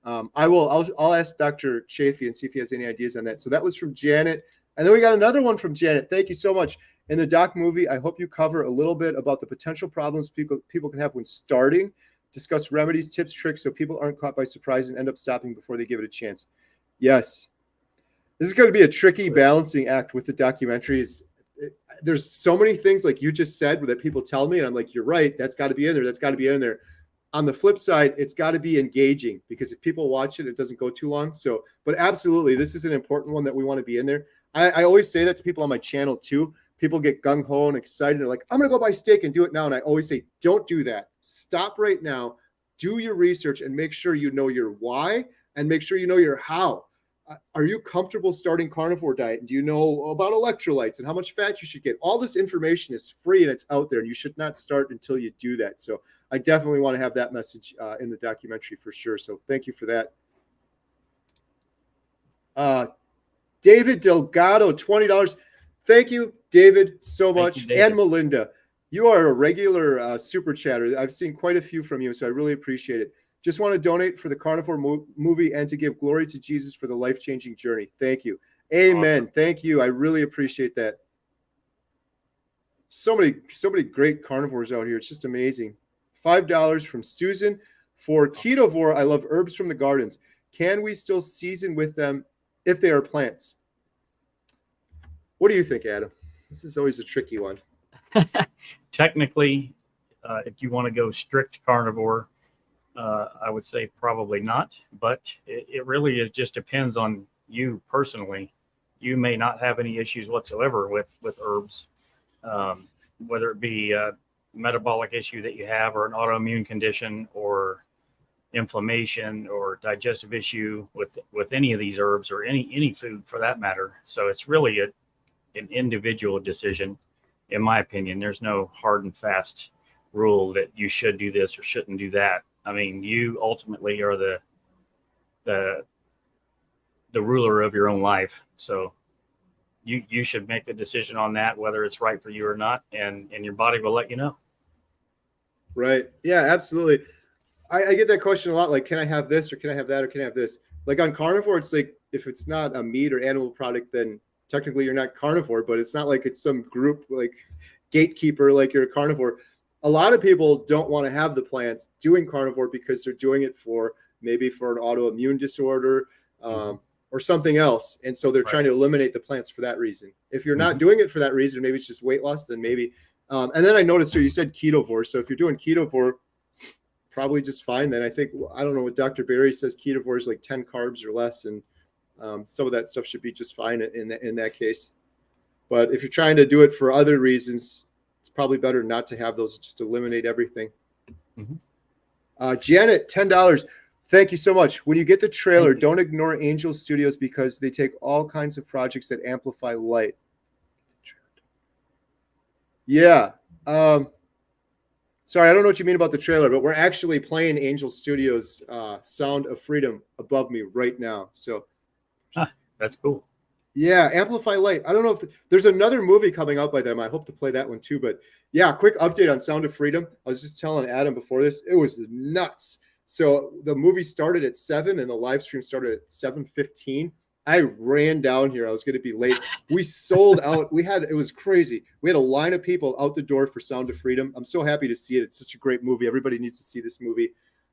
I'll ask Dr. Chafee and see if he has any ideas on that. So that was from Janet. And then we got another one from Janet. Thank you so much. In the doc movie, I hope you cover a little bit about the potential problems people can have when starting. Discuss remedies, tips, tricks, so people aren't caught by surprise and end up stopping before they give it a chance. Yes. This is going to be a tricky balancing act with the documentaries. There's so many things like you just said that people tell me, and I'm like, you're right. That's got to be in there. That's got to be in there. On the flip side, it's got to be engaging, because if people watch it, it doesn't go too long. So, but absolutely, this is an important one that we want to be in there. I always say that to people on my channel too. People get gung-ho and excited. They're like, I'm going to go buy steak and do it now. And I always say, don't do that. Stop right now. Do your research and make sure you know your why and make sure you know your how. Are you comfortable starting carnivore diet? Do you know about electrolytes and how much fat you should get? All this information is free and it's out there, and you should not start until you do that. So I definitely want to have that message in the documentary for sure. So thank you for that. David Delgado, $20. Thank you, David, so much. David. And Melinda, you are a regular super chatter. I've seen quite a few from you, so I really appreciate it. Just want to donate for the Carnivore movie and to give glory to Jesus for the life-changing journey. Thank you. Amen. Awesome. Thank you. I really appreciate that. So many great carnivores out here. It's just amazing. $5 from Susan. For Ketovore, I love herbs from the gardens. Can we still season with them if they are plants? What do you think, Adam? This is always a tricky one. Technically, if you want to go strict carnivore, I would say probably not, but it really just depends on you personally. You may not have any issues whatsoever with herbs, whether it be a metabolic issue that you have, or an autoimmune condition, or inflammation, or digestive issue with any of these herbs, or any food for that matter. So it's really an individual decision, in my opinion. There's no hard and fast rule that you should do this or shouldn't do that. I mean, you ultimately are the ruler of your own life. So you should make the decision on that, whether it's right for you or not, and your body will let you know. Right. Yeah, absolutely. I get that question a lot. Like, can I have this, or can I have that, or can I have this? Like on carnivore, it's like, if it's not a meat or animal product, then technically you're not carnivore, but it's not like it's some group like gatekeeper, like you're a carnivore. A lot of people don't want to have the plants doing carnivore because they're doing it maybe for an autoimmune disorder or something else. And so they're trying to eliminate the plants for that reason. If you're not doing it for that reason, maybe it's just weight loss, then maybe. And then I noticed too, you said ketovore. So if you're doing ketovore, probably just fine. Then I don't know what Dr. Berry says, ketovore is like 10 carbs or less. And some of that stuff should be just fine in that case. But if you're trying to do it for other reasons, it's probably better not to have those, just eliminate everything. Janet, $10. Thank you so much. When you get the trailer, don't ignore Angel Studios because they take all kinds of projects that amplify light. Yeah. Sorry, I don't know what you mean about the trailer, but we're actually playing Angel Studios' Sound of Freedom above me right now. So That's cool. yeah, Amplify Light. I don't know if there's another movie coming out by them. I hope to play that one too. But yeah, quick update on Sound of Freedom. I was just telling Adam before this, it was nuts. So the movie started at 7 and the live stream started at 7:15. I ran down here. I was going to be late. We sold out. It was crazy. We had a line of people out the door for Sound of Freedom. I'm so happy to see it. It's such a great movie. Everybody needs to see this movie.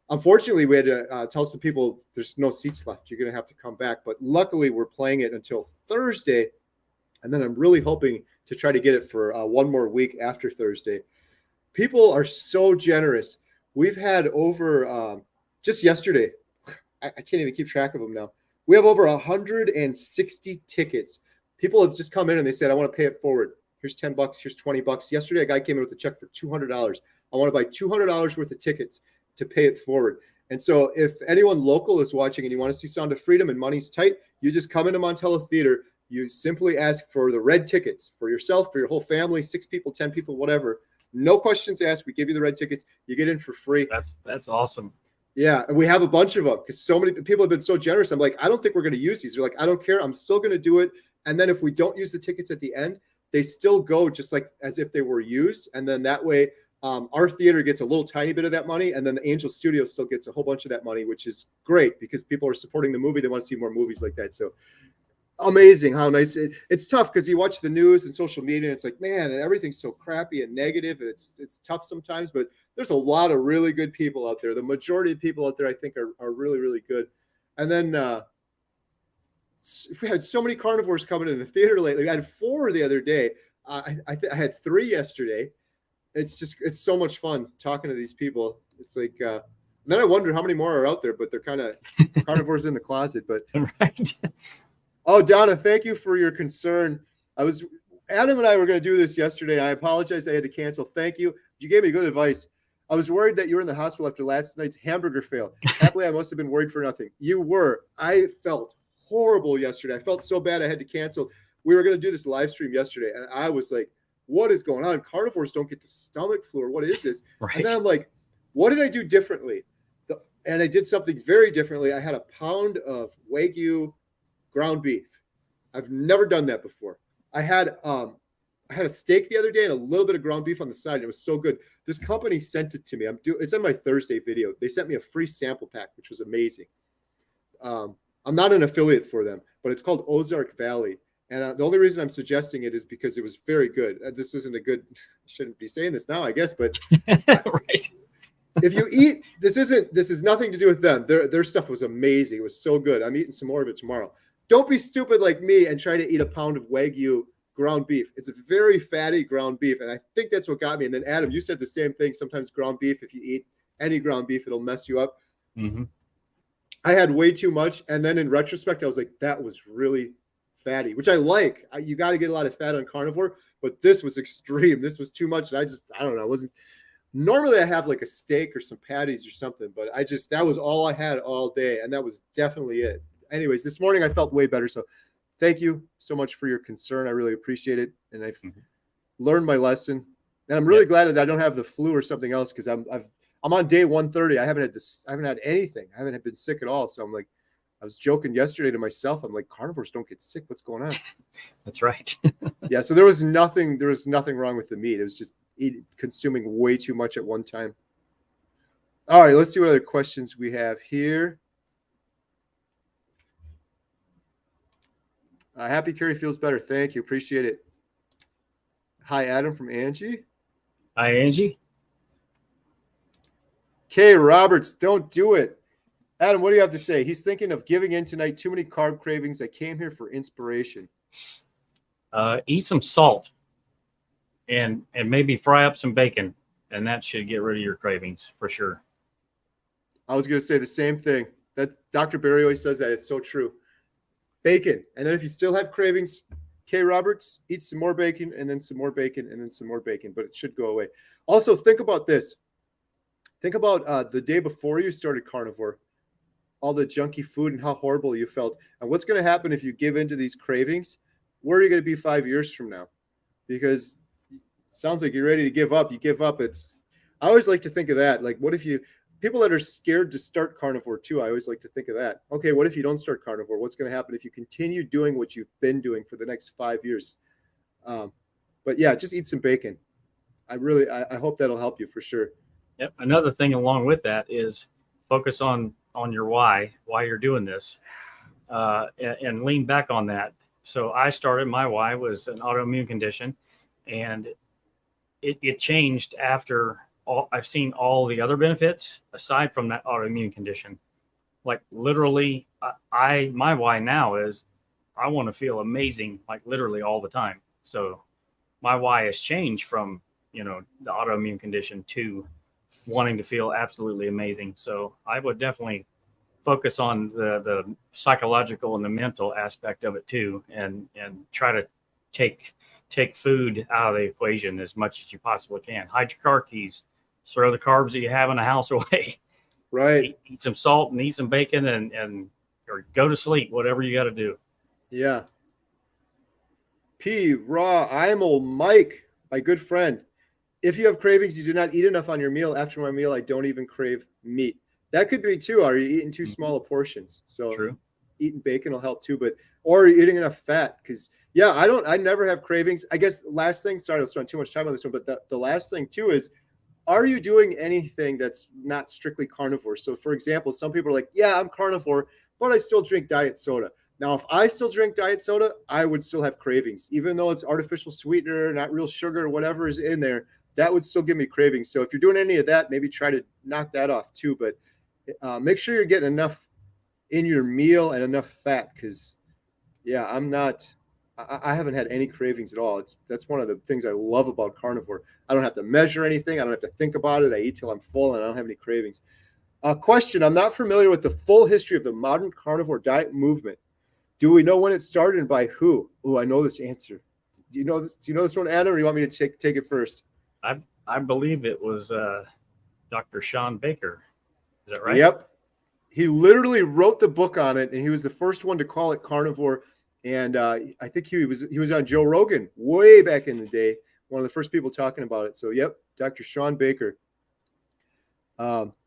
Unfortunately, we had to tell some people there's no seats left. You're going to have to come back. But luckily, we're playing it until Thursday. And then I'm really hoping to try to get it for one more week after Thursday. People are so generous. We've had over, just yesterday, I can't even keep track of them now. We have over 160 tickets. People have just come in and they said, I want to pay it forward. Here's $10. Here's $20. Yesterday, a guy came in with a check for $200. I want to buy $200 worth of tickets to pay it forward. And so if anyone local is watching and you want to see Sound of Freedom and money's tight, you just come into Montello Theater. You simply ask for the red tickets for yourself, for your whole family, 6 people, 10 people, whatever. No questions asked. We give you the red tickets. You get in for free. That's awesome. Yeah, and we have a bunch of them because so many people have been so generous. I'm like, I don't think we're going to use these. They're like, I don't care. I'm still going to do it. And then if we don't use the tickets at the end, they still go just like as if they were used. And then that way, our theater gets a little tiny bit of that money. And then the Angel Studio still gets a whole bunch of that money, which is great because people are supporting the movie. They want to see more movies like that. So amazing how nice it's tough because you watch the news and social media and it's like, man, everything's so crappy and negative and it's tough sometimes, but there's a lot of really good people out there. The majority of people out there I think are really, really good. And then we had so many carnivores coming in the theater lately. I had 4 the other day. I had 3 yesterday. It's so much fun talking to these people. It's like then I wonder how many more are out there, but they're kind of carnivores in the closet. But right. Oh, Donna, thank you for your concern. Adam and I were going to do this yesterday. I apologize. I had to cancel. Thank you. You gave me good advice. I was worried that you were in the hospital after last night's hamburger fail. Happily, I must have been worried for nothing. You were. I felt horrible yesterday. I felt so bad I had to cancel. We were going to do this live stream yesterday, and I was like, what is going on? Carnivores don't get the stomach flu, or what is this? Right. And then I'm like, what did I do differently? And I did something very differently. I had a pound of Wagyu ground beef. I've never done that before. I had a steak the other day and a little bit of ground beef on the side. And it was so good. This company sent it to me. It's in my Thursday video. They sent me a free sample pack, which was amazing. I'm not an affiliate for them, but it's called Ozark Valley. And the only reason I'm suggesting it is because it was very good. This isn't a good, I shouldn't be saying this now, I guess, but right. If you eat, this is nothing to do with them. Their stuff was amazing. It was so good. I'm eating some more of it tomorrow. Don't be stupid like me and try to eat a pound of Wagyu ground beef. It's a very fatty ground beef. And I think that's what got me. And then Adam, you said the same thing. Sometimes ground beef, if you eat any ground beef, it'll mess you up. Mm-hmm. I had way too much. And then in retrospect, I was like, that was really fatty, which I like. You got to get a lot of fat on carnivore, but this was extreme. This was too much. And I don't know. Normally I have like a steak or some patties or something, but that was all I had all day. And that was definitely it. Anyways, this morning I felt way better. So thank you so much for your concern. I really appreciate it. And I've learned my lesson. And I'm really glad that I don't have the flu or something else because I'm on day 130. I haven't had anything. I haven't been sick at all. So I'm like, I was joking yesterday to myself. I'm like, carnivores don't get sick. What's going on? That's right. Yeah. So there was nothing wrong with the meat. It was just consuming way too much at one time. All right. Let's see what other questions we have here. Happy Kerry feels better. Thank you. Appreciate it. Hi, Adam from Angie. Hi, Angie. Kay Roberts, don't do it. Adam, what do you have to say? He's thinking of giving in tonight. Too many carb cravings. I came here for inspiration. Eat some salt and maybe fry up some bacon, and that should get rid of your cravings for sure. I was going to say the same thing. That Dr. Barry always says that. It's so true. Bacon. And then if you still have cravings, Kay Roberts, eat some more bacon and then some more bacon and then some more bacon, but it should go away. Also, think about this. Think about the day before you started carnivore, all the junky food and how horrible you felt. And what's going to happen if you give into these cravings? Where are you going to be 5 years from now? Because it sounds like you're ready to give up. You give up. I always like to think of that. Like, what if people that are scared to start carnivore too, I always like to think of that. Okay, what if you don't start carnivore? What's going to happen if you continue doing what you've been doing for the next 5 years? But yeah, just eat some bacon. I hope that'll help you for sure. Yep. Another thing along with that is focus on your why you're doing this, and lean back on that. So my why was an autoimmune condition, and it changed after I've seen all the other benefits aside from that autoimmune condition. Like literally, my why now is I want to feel amazing, like literally all the time. So my why has changed from, the autoimmune condition to wanting to feel absolutely amazing. So I would definitely focus on the psychological and the mental aspect of it too, and try to take food out of the equation as much as you possibly can. Hide your car keys, throw the carbs that you have in the house away. Right. Eat some salt and eat some bacon and or go to sleep, whatever you got to do. Yeah. I'm old Mike, my good friend. If you have cravings, you do not eat enough on your meal. After my meal, I don't even crave meat. That could be too. Are you eating too small of portions? So True. Eating bacon will help too, or eating enough fat. Because yeah, I never have cravings. I guess last thing, sorry, I'll spend too much time on this one, but the last thing too is, are you doing anything that's not strictly carnivore? So for example, some people are like, yeah, I'm carnivore, but I still drink diet soda. Now, if I still drink diet soda, I would still have cravings, even though it's artificial sweetener, not real sugar, whatever is in there, that would still give me cravings. So if you're doing any of that, maybe try to knock that off too. But make sure you're getting enough in your meal and enough fat, because yeah, I haven't had any cravings at all. That's one of the things I love about carnivore. I don't have to measure anything. I don't have to think about it. I eat till I'm full and I don't have any cravings. Question: I'm not familiar with the full history of the modern carnivore diet movement. Do we know when it started and by who? Oh, I know this answer. Do you know this? Do you know this one, Adam, or do you want me to take it first? I believe it was Dr. Sean Baker. Is that right? Yep. He literally wrote the book on it, and he was the first one to call it carnivore. And I think he was on Joe Rogan way back in the day, one of the first people talking about it. So yep, Dr. Sean Baker.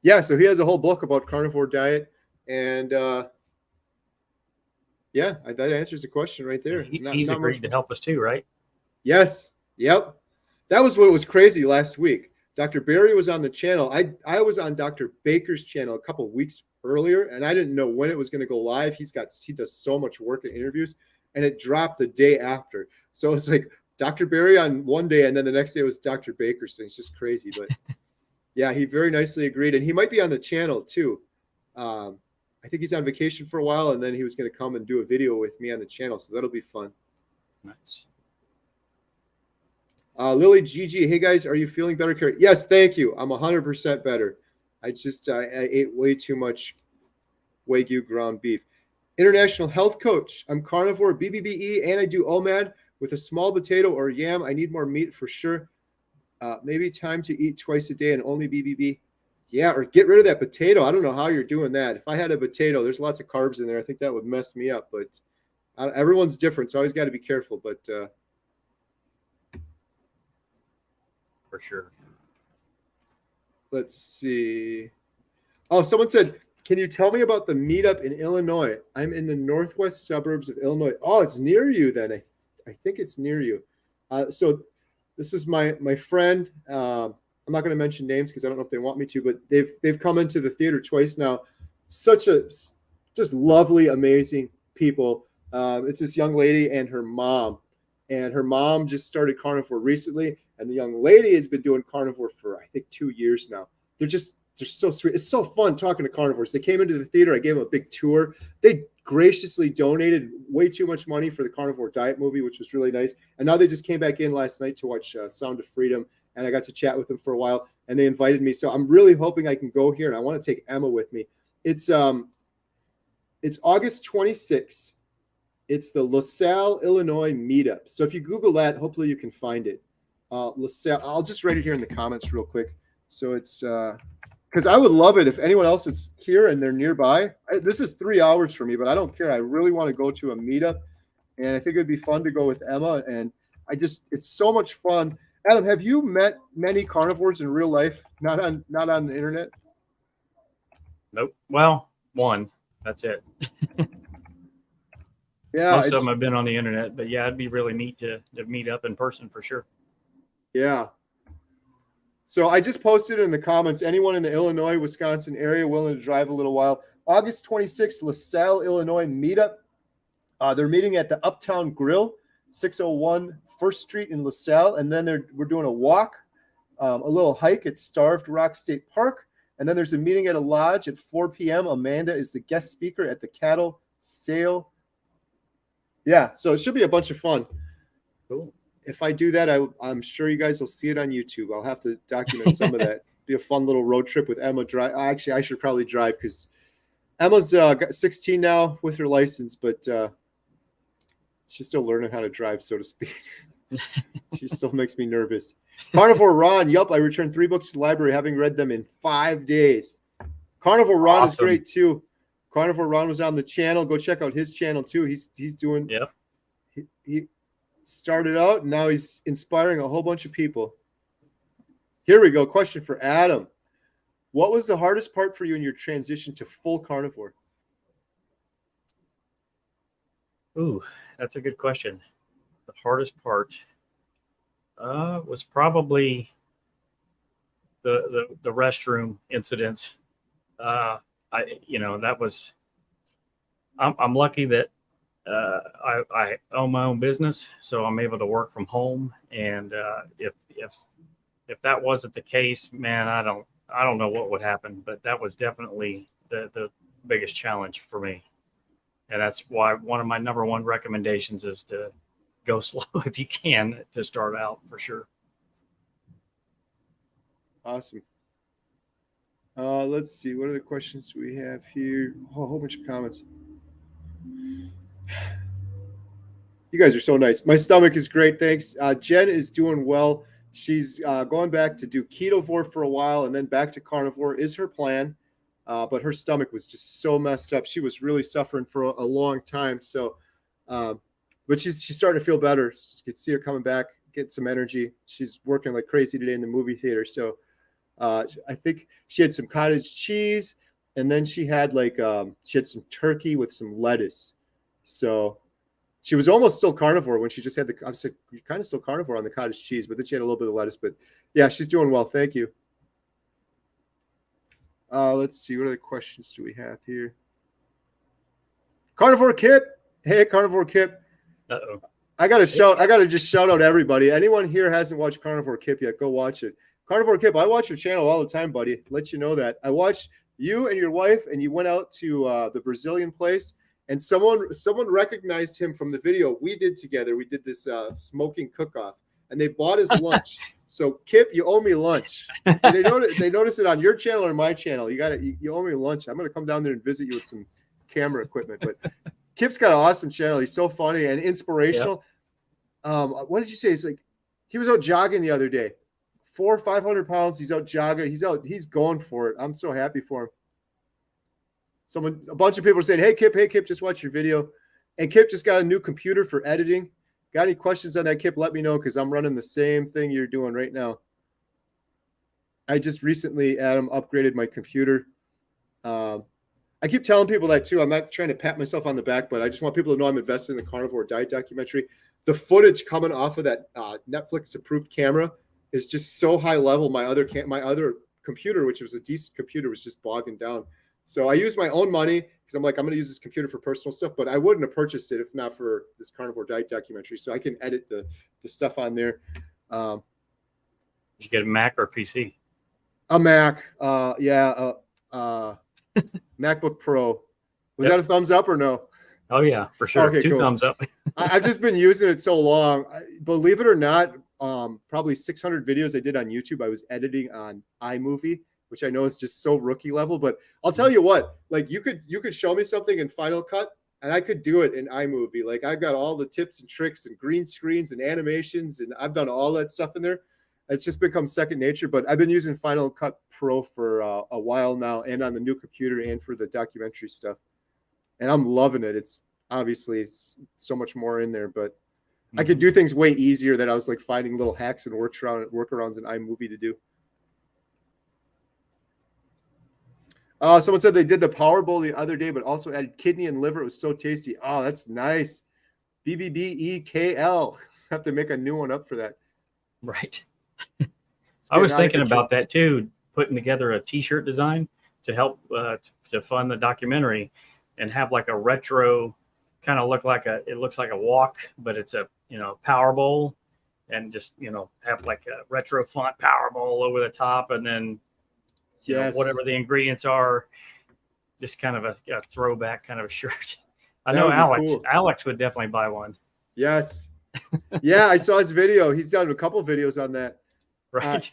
Yeah, so he has a whole book about carnivore diet, and yeah, that answers the question right there. He's agreed to help us too, right? Yes. Yep. That was what was crazy last week. Dr. Barry was on the channel. I was on Dr. Baker's channel a couple of weeks earlier, and I didn't know when it was going to go live. He does so much work in interviews, and it dropped the day after. So it's like Dr. Barry on one day, and then the next day was Dr. Baker's thing. It's just crazy. But yeah, he very nicely agreed, and he might be on the channel too. I think he's on vacation for a while, and then he was going to come and do a video with me on the channel. So that'll be fun. Nice. Lily Gigi, hey guys, are you feeling better, Kerry? Yes, thank you. I'm 100% better. I ate way too much Wagyu ground beef. International health coach. I'm carnivore, BBBE, and I do OMAD with a small potato or yam. I need more meat for sure. Maybe time to eat twice a day and only BBB. Yeah, or get rid of that potato. I don't know how you're doing that. If I had a potato, there's lots of carbs in there. I think that would mess me up, but everyone's different, so I always got to be careful. But for sure. Let's see. Oh, someone said, can you tell me about the meetup in Illinois? I'm in the northwest suburbs of Illinois. Oh, it's near you then. I think it's near you. So this is my friend. I'm not going to mention names because I don't know if they want me to, but they've come into the theater twice now. Just lovely, amazing people. It's this young lady and her mom. And her mom just started carnivore recently, and the young lady has been doing carnivore for I think 2 years now. They're so sweet. It's so fun talking to carnivores. They came into the theater. I gave them a big tour. They graciously donated way too much money for the Carnivore Diet movie, which was really nice. And now they just came back in last night to watch Sound of Freedom, and I got to chat with them for a while, and they invited me. So I'm really hoping I can go here, and I want to take Emma with me. It's August 26th. It's the LaSalle, Illinois meetup. So if you Google that, hopefully you can find it. LaSalle. I'll just write it here in the comments real quick. So it's because I would love it if anyone else is here and they're nearby. This is 3 hours for me, but I don't care. I really want to go to a meetup, and I think it'd be fun to go with Emma. And it's so much fun. Adam, have you met many carnivores in real life? Not on the internet? Nope. Well, one. That's it. Yeah, Most of it's them have been on the internet, but yeah, it'd be really neat to meet up in person for sure. yeah. So I just posted in the comments, anyone in the Illinois, Wisconsin area willing to drive a little while. August 26th, LaSalle, Illinois meetup. They're meeting at the Uptown Grill, 601 First Street in LaSalle. And then we're doing a walk, a little hike at Starved Rock State Park. And then there's a meeting at a lodge at 4 p.m. Amanda is the guest speaker at the cattle sale. Yeah, so it should be a bunch of fun. Cool. If I do that, I'm sure you guys will see it on YouTube. I'll have to document some of that. Be a fun little road trip with Emma. Actually, I should probably drive because Emma's got 16 now with her license, but she's still learning how to drive, so to speak. She still makes me nervous. Carnivore Ron, yup, I returned 3 books to the library, having read them in 5 days. Carnivore Ron is great too. Carnivore Ron was on the channel. Go check out his channel too. He's doing. Yep. He started out, and now he's inspiring a whole bunch of people. Here we go. Question for Adam. What was the hardest part for you in your transition to full carnivore? Ooh, that's a good question. The hardest part was probably the restroom incidents. That was. I'm lucky that I own my own business, so I'm able to work from home. And if that wasn't the case, man, I don't know what would happen. But that was definitely the biggest challenge for me. And that's why one of my number one recommendations is to go slow if you can to start out, for sure. Awesome. Let's see. What other questions do we have here? Oh, a whole bunch of comments. You guys are so nice. My stomach is great. Thanks. Jen is doing well. She's going back to do ketovore for a while and then back to carnivore is her plan. But her stomach was just so messed up. She was really suffering for a long time. So, but she's starting to feel better. You can see her coming back, get some energy. She's working like crazy today in the movie theater. So I think she had some cottage cheese, and then she had she had some turkey with some lettuce. So she was almost still carnivore when she just had I was like, you're kind of still carnivore on the cottage cheese, but then she had a little bit of lettuce. But yeah, she's doing well. Thank you. Let's see. What other questions do we have here? Carnivore Kip. Hey, Carnivore Kip. Uh-oh. I got to just shout out everybody. Anyone here hasn't watched Carnivore Kip yet, go watch it. Carnivore Kip, I watch your channel all the time, buddy. Let you know that. I watched you and your wife, and you went out to the Brazilian place, and someone recognized him from the video we did together. We did this smoking cook-off, and they bought his lunch. So Kip, you owe me lunch. They notice it on your channel or my channel. You owe me lunch. I'm gonna come down there and visit you with some camera equipment. But Kip's got an awesome channel. He's so funny and inspirational. Yep. What did you say? It's like he was out jogging the other day. 400 or 500 pounds. He's out jogging. He's going for it. I'm so happy for him. A bunch of people are saying, hey Kip, just watch your video. And Kip just got a new computer for editing. Got any questions on that, Kip? Let me know, because I'm running the same thing you're doing right now. I just recently, Adam, upgraded my computer. I keep telling people that too. I'm not trying to pat myself on the back, but I just want people to know I'm invested in the Carnivore Diet Documentary. The footage coming off of that Netflix-approved camera is just so high level. My other computer, which was a decent computer, was just bogging down. So I use my own money because I'm going to use this computer for personal stuff, but I wouldn't have purchased it if not for this Carnivore Diet Documentary. So I can edit the stuff on there. Did you get a Mac or PC? A Mac. MacBook Pro. Was that a thumbs up or no? Oh yeah, for sure. Okay, Two cool. thumbs up. I've just been using it so long. Believe it or not, probably 600 videos I did on YouTube, I was editing on iMovie, which I know is just so rookie level. But I'll tell you what, you could show me something in Final Cut, and I could do it in iMovie. Like I've got all the tips and tricks and green screens and animations, and I've done all that stuff in there. It's just become second nature. But I've been using Final Cut Pro for a while now, and on the new computer and for the documentary stuff. And I'm loving it. It's obviously so much more in there, but I could do things way easier that I was like finding little hacks and workarounds in iMovie to do. Someone said they did the Power Bowl the other day, but also added kidney and liver. It was so tasty. Oh, that's nice. BBBEKL. Have to make a new one up for that. Right. I was thinking about that too, putting together a t-shirt design to help to fund the documentary and have like a retro kind of look like it looks like a wok, but it's a, Power Bowl, and just, have like a retro font Power Bowl over the top, and then whatever the ingredients are, just kind of a throwback kind of a shirt. I know Alex would definitely buy one. Yes. Yeah, I saw his video. He's done a couple videos on that. Right.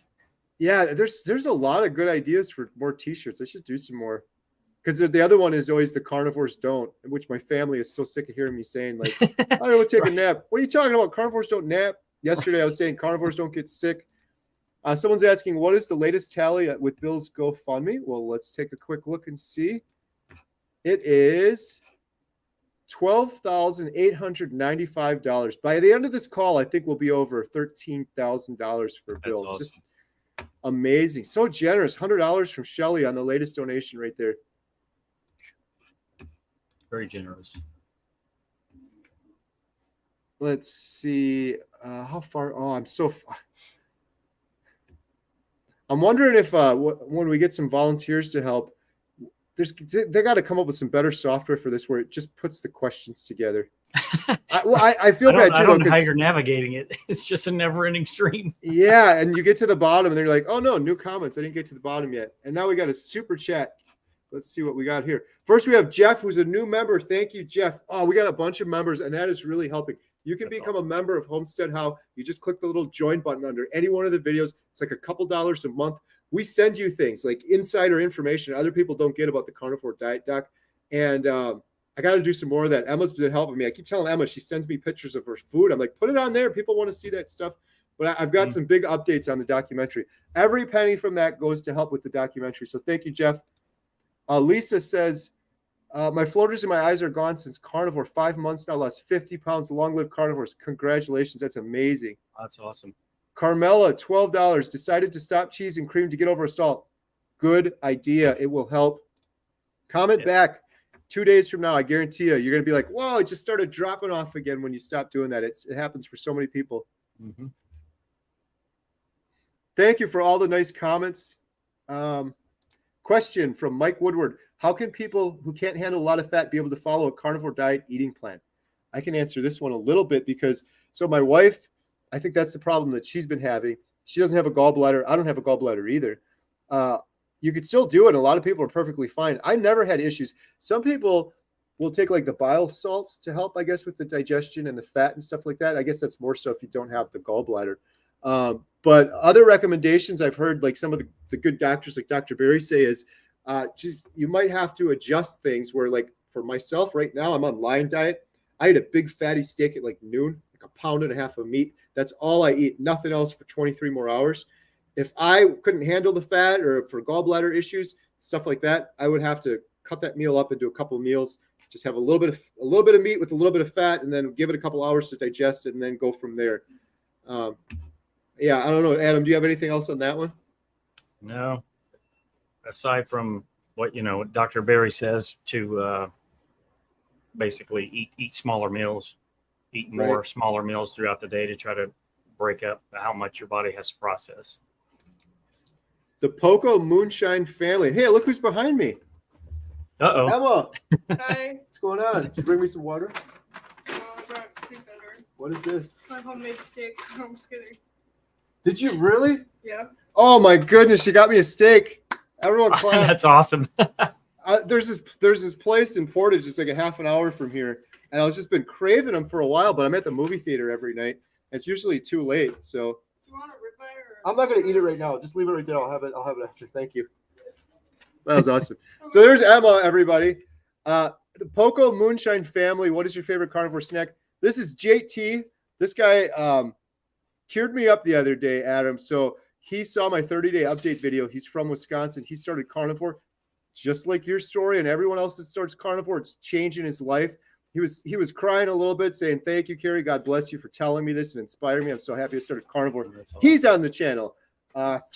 Yeah, there's a lot of good ideas for more t-shirts. I should do some more. Because the other one is always the carnivores don't, which my family is so sick of hearing me saying, like, I don't want to take a nap. What are you talking about? Carnivores don't nap. Yesterday I was saying carnivores don't get sick. Someone's asking, what is the latest tally with Bill's GoFundMe? Well, let's take a quick look and see. It is $12,895. By the end of this call, I think we'll be over $13,000 for Bill. Awesome. Just amazing. So generous. $100 from Shelly on the latest donation right there. Very generous. Let's see. How far? Oh, I'm wondering if when we get some volunteers to help, they got to come up with some better software for this where it just puts the questions together. I feel bad too. I don't know how you're navigating it. It's just a never-ending stream. Yeah, and you get to the bottom and they're like, "Oh no, new comments. I didn't get to the bottom yet." And now we got a super chat. Let's see what we got here. First, we have Jeff, who's a new member. Thank you, Jeff. Oh, we got a bunch of members, and that is really helping. You can become a member of Homestead How. You just click the little join button under any one of the videos. It's like a couple dollars a month. We send you things like insider information other people don't get about the Carnivore Diet Doc. And I got to do some more of that. Emma's been helping me. I keep telling Emma, she sends me pictures of her food. I'm like, put it on there. People want to see that stuff. But I've got some big updates on the documentary. Every penny from that goes to help with the documentary. So thank you, Jeff. Lisa says, my floaters in my eyes are gone since carnivore. 5 months now, lost 50 pounds. Long live carnivores. Congratulations. That's amazing. That's awesome. Carmela, $12. Decided to stop cheese and cream to get over a stall. Good idea. It will help. Comment back 2 days from now. I guarantee you, you're going to be like, whoa, it just started dropping off again when you stop doing that. It happens for so many people. Mm-hmm. Thank you for all the nice comments. Question from Mike Woodward. How can people who can't handle a lot of fat be able to follow a carnivore diet eating plan? I can answer this one a little bit because, so my wife, I think that's the problem that she's been having. She doesn't have a gallbladder. I don't have a gallbladder either. You could still do it. A lot of people are perfectly fine. I never had issues. Some people will take like the bile salts to help, I guess, with the digestion and the fat and stuff like that. I guess that's more so if you don't have the gallbladder. But other recommendations I've heard, like some of the good doctors like Dr. Berry say is just you might have to adjust things where, like for myself right now, I'm on Lion diet. I ate a big fatty steak at like noon, like 1.5 pounds of meat. That's all I eat, nothing else for 23 more hours. If I couldn't handle the fat or for gallbladder issues, stuff like that, I would have to cut that meal up into a couple of meals, just have a little bit of meat with a little bit of fat, and then give it a couple hours to digest it and then go from there. Yeah, I don't know. Adam, do you have anything else on that one? No. Aside from what, Dr. Berry says to basically eat smaller meals, eat more smaller meals throughout the day to try to break up how much your body has to process. The Poco Moonshine family. Hey, look who's behind me. Uh-oh. Emma. Hi. What's going on? Did you bring me some water? I brought something better. What is this? My homemade steak. I'm just kidding. Did you really? Yeah. Oh my goodness, you got me a steak. Everyone clap. That's awesome. There's this place in Portage. It's like a half an hour from here. And I've just been craving them for a while, but I'm at the movie theater every night. It's usually too late. So Do you want a ribeye or I'm not going to eat it right now. Just leave it right there. I'll have it after. Thank you. That was awesome. So there's Emma, everybody. The Poco Moonshine family. What is your favorite carnivore snack? This is JT. This guy teared me up the other day, Adam. So he saw my 30-day update video. He's from Wisconsin. He started carnivore just like your story and everyone else that starts carnivore. It's changing his life. he was crying a little bit, saying, "Thank you, Kerry. God bless you for telling me this and inspiring me. I'm so happy I started Carnivore." That's awesome. He's on the channel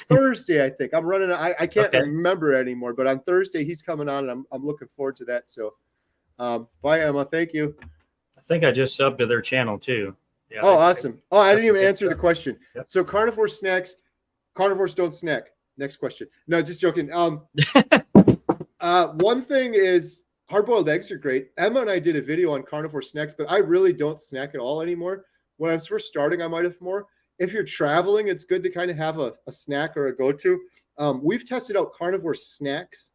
Thursday, I think. I'm running. I can't remember anymore, but on Thursday he's coming on, and I'm looking forward to that. So, bye, Emma. Thank you. I think I just subbed to their channel too. Yeah. Oh, awesome. Oh, I didn't even what they answer the said. question. Yep. So carnivore snacks, carnivores don't snack. Next question. No, just joking. One thing is hard-boiled eggs are great. Emma and I did a video on carnivore snacks, but I really don't snack at all anymore. When I was first starting, I might have more. If you're traveling, it's good to kind of have a snack or a go-to. We've tested out carnivore snacks,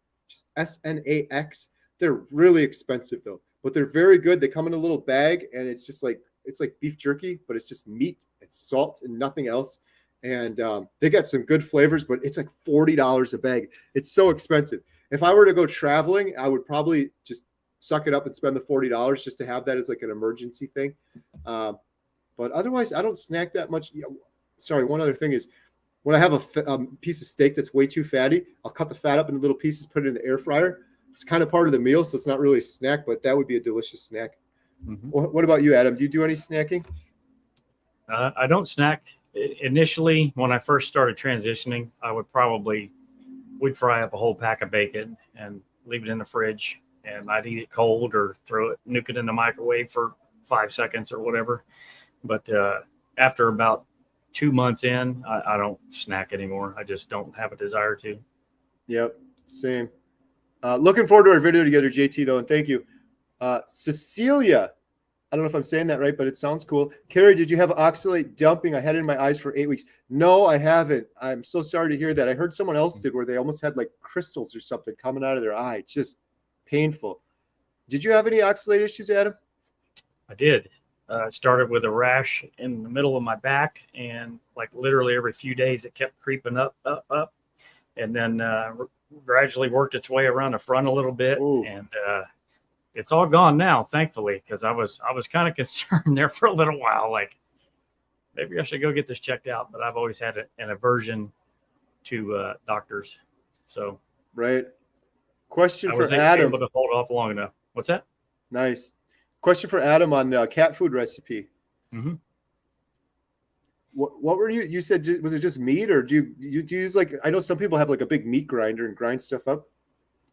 SNAX. They're really expensive though, but they're very good. They come in a little bag, and it's just like beef jerky, but it's just meat and salt and nothing else. And they got some good flavors, but it's like $40 a bag. It's so expensive. If I were to go traveling, I would probably just suck it up and spend the $40 just to have that as like an emergency thing. But otherwise, I don't snack that much. Sorry, one other thing is when I have a piece of steak that's way too fatty, I'll cut the fat up into little pieces, put it in the air fryer. It's kind of part of the meal, so it's not really a snack, but that would be a delicious snack. Mm-hmm. What about you, Adam? Do you do any snacking? I don't snack. Initially, when I first started transitioning, we'd fry up a whole pack of bacon and leave it in the fridge, and I'd eat it cold or nuke it in the microwave for 5 seconds or whatever. But after about 2 months in, I don't snack anymore. I just don't have a desire to. Yep, same. Looking forward to our video together, JT, though, and thank you. Cecilia, I don't know if I'm saying that right, but it sounds cool. Kerry, did you have oxalate dumping? I had it in my eyes for 8 weeks. No, I haven't. I'm so sorry to hear that. I heard someone else did where they almost had like crystals or something coming out of their eye. Just painful. Did you have any oxalate issues, Adam? I did. It started with a rash in the middle of my back, and like literally every few days it kept creeping up, and then gradually worked its way around the front a little bit. Ooh. And it's all gone now, thankfully, because I was kind of concerned there for a little while, like maybe I should go get this checked out. But I've always had an aversion to doctors. So right. Question for Adam. I was able to hold off long enough. What's that? Nice. Question for Adam on cat food recipe. Mm-hmm. What were you said? Was it just meat, or do you use like, I know some people have like a big meat grinder and grind stuff up?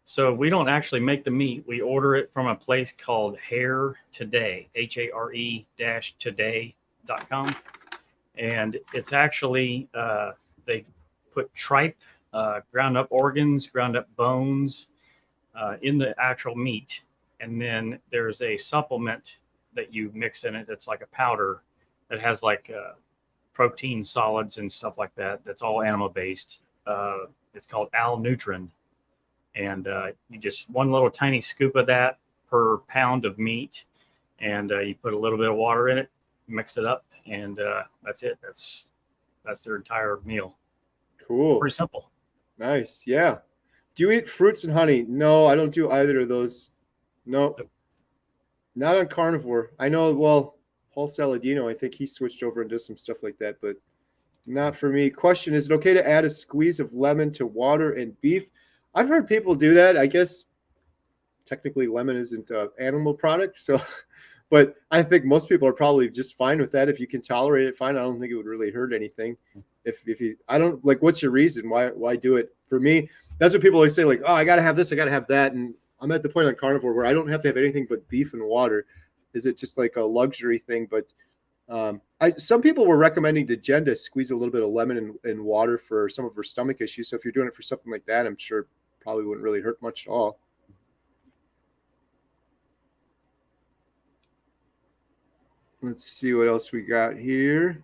So we don't actually make the meat. We order it from a place called Hare Today, HARE-today.com. And it's actually, they put tripe, ground up organs, ground up bones in the actual meat. And then there's a supplement that you mix in it that's like a powder that has like protein solids and stuff like that. That's all animal based. It's called Al-Nutrin. And you just one little tiny scoop of that per pound of meat. And you put a little bit of water in it, mix it up, and that's it. That's their entire meal. Cool. Pretty simple. Nice. Yeah. Do you eat fruits and honey? No, I don't do either of those. No, not on carnivore. I know, well, Paul Saladino, I think he switched over and does some stuff like that, but not for me. Question, is it okay to add a squeeze of lemon to water and beef? I've heard people do that. I guess technically lemon isn't an animal product, so, but I think most people are probably just fine with that. If you can tolerate it, fine. I don't think it would really hurt anything. If you, I don't like, what's your reason? Why do it? For me, that's what people always say, like, oh, I got to have this, I got to have that. And I'm at the point on carnivore where I don't have to have anything but beef and water. Is it just like a luxury thing? But some people were recommending to Jen to squeeze a little bit of lemon in water for some of her stomach issues. So if you're doing it for something like that, I'm sure it probably wouldn't really hurt much at all. Let's see what else we got here.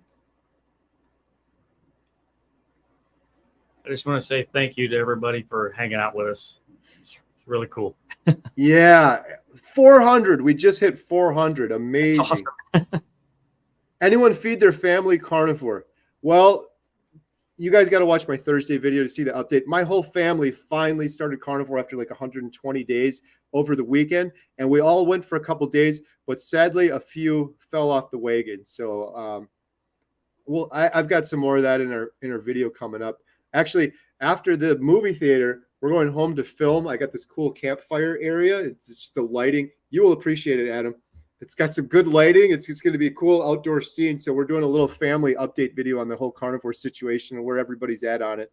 I just want to say thank you to everybody for hanging out with us. It's really cool. Yeah, 400. We just hit 400. Amazing. That's awesome. Anyone feed their family carnivore? Well, you guys got to watch my Thursday video to see the update. My whole family finally started carnivore after like 120 days over the weekend, and we all went for a couple days, but sadly a few fell off the wagon. So well, I've got some more of that in our video coming up. Actually, after the movie theater, we're going home to film. I got this cool campfire area. It's just the lighting. You will appreciate it, Adam. It's got some good lighting. It's going to be a cool outdoor scene. So we're doing a little family update video on the whole carnivore situation and where everybody's at on it.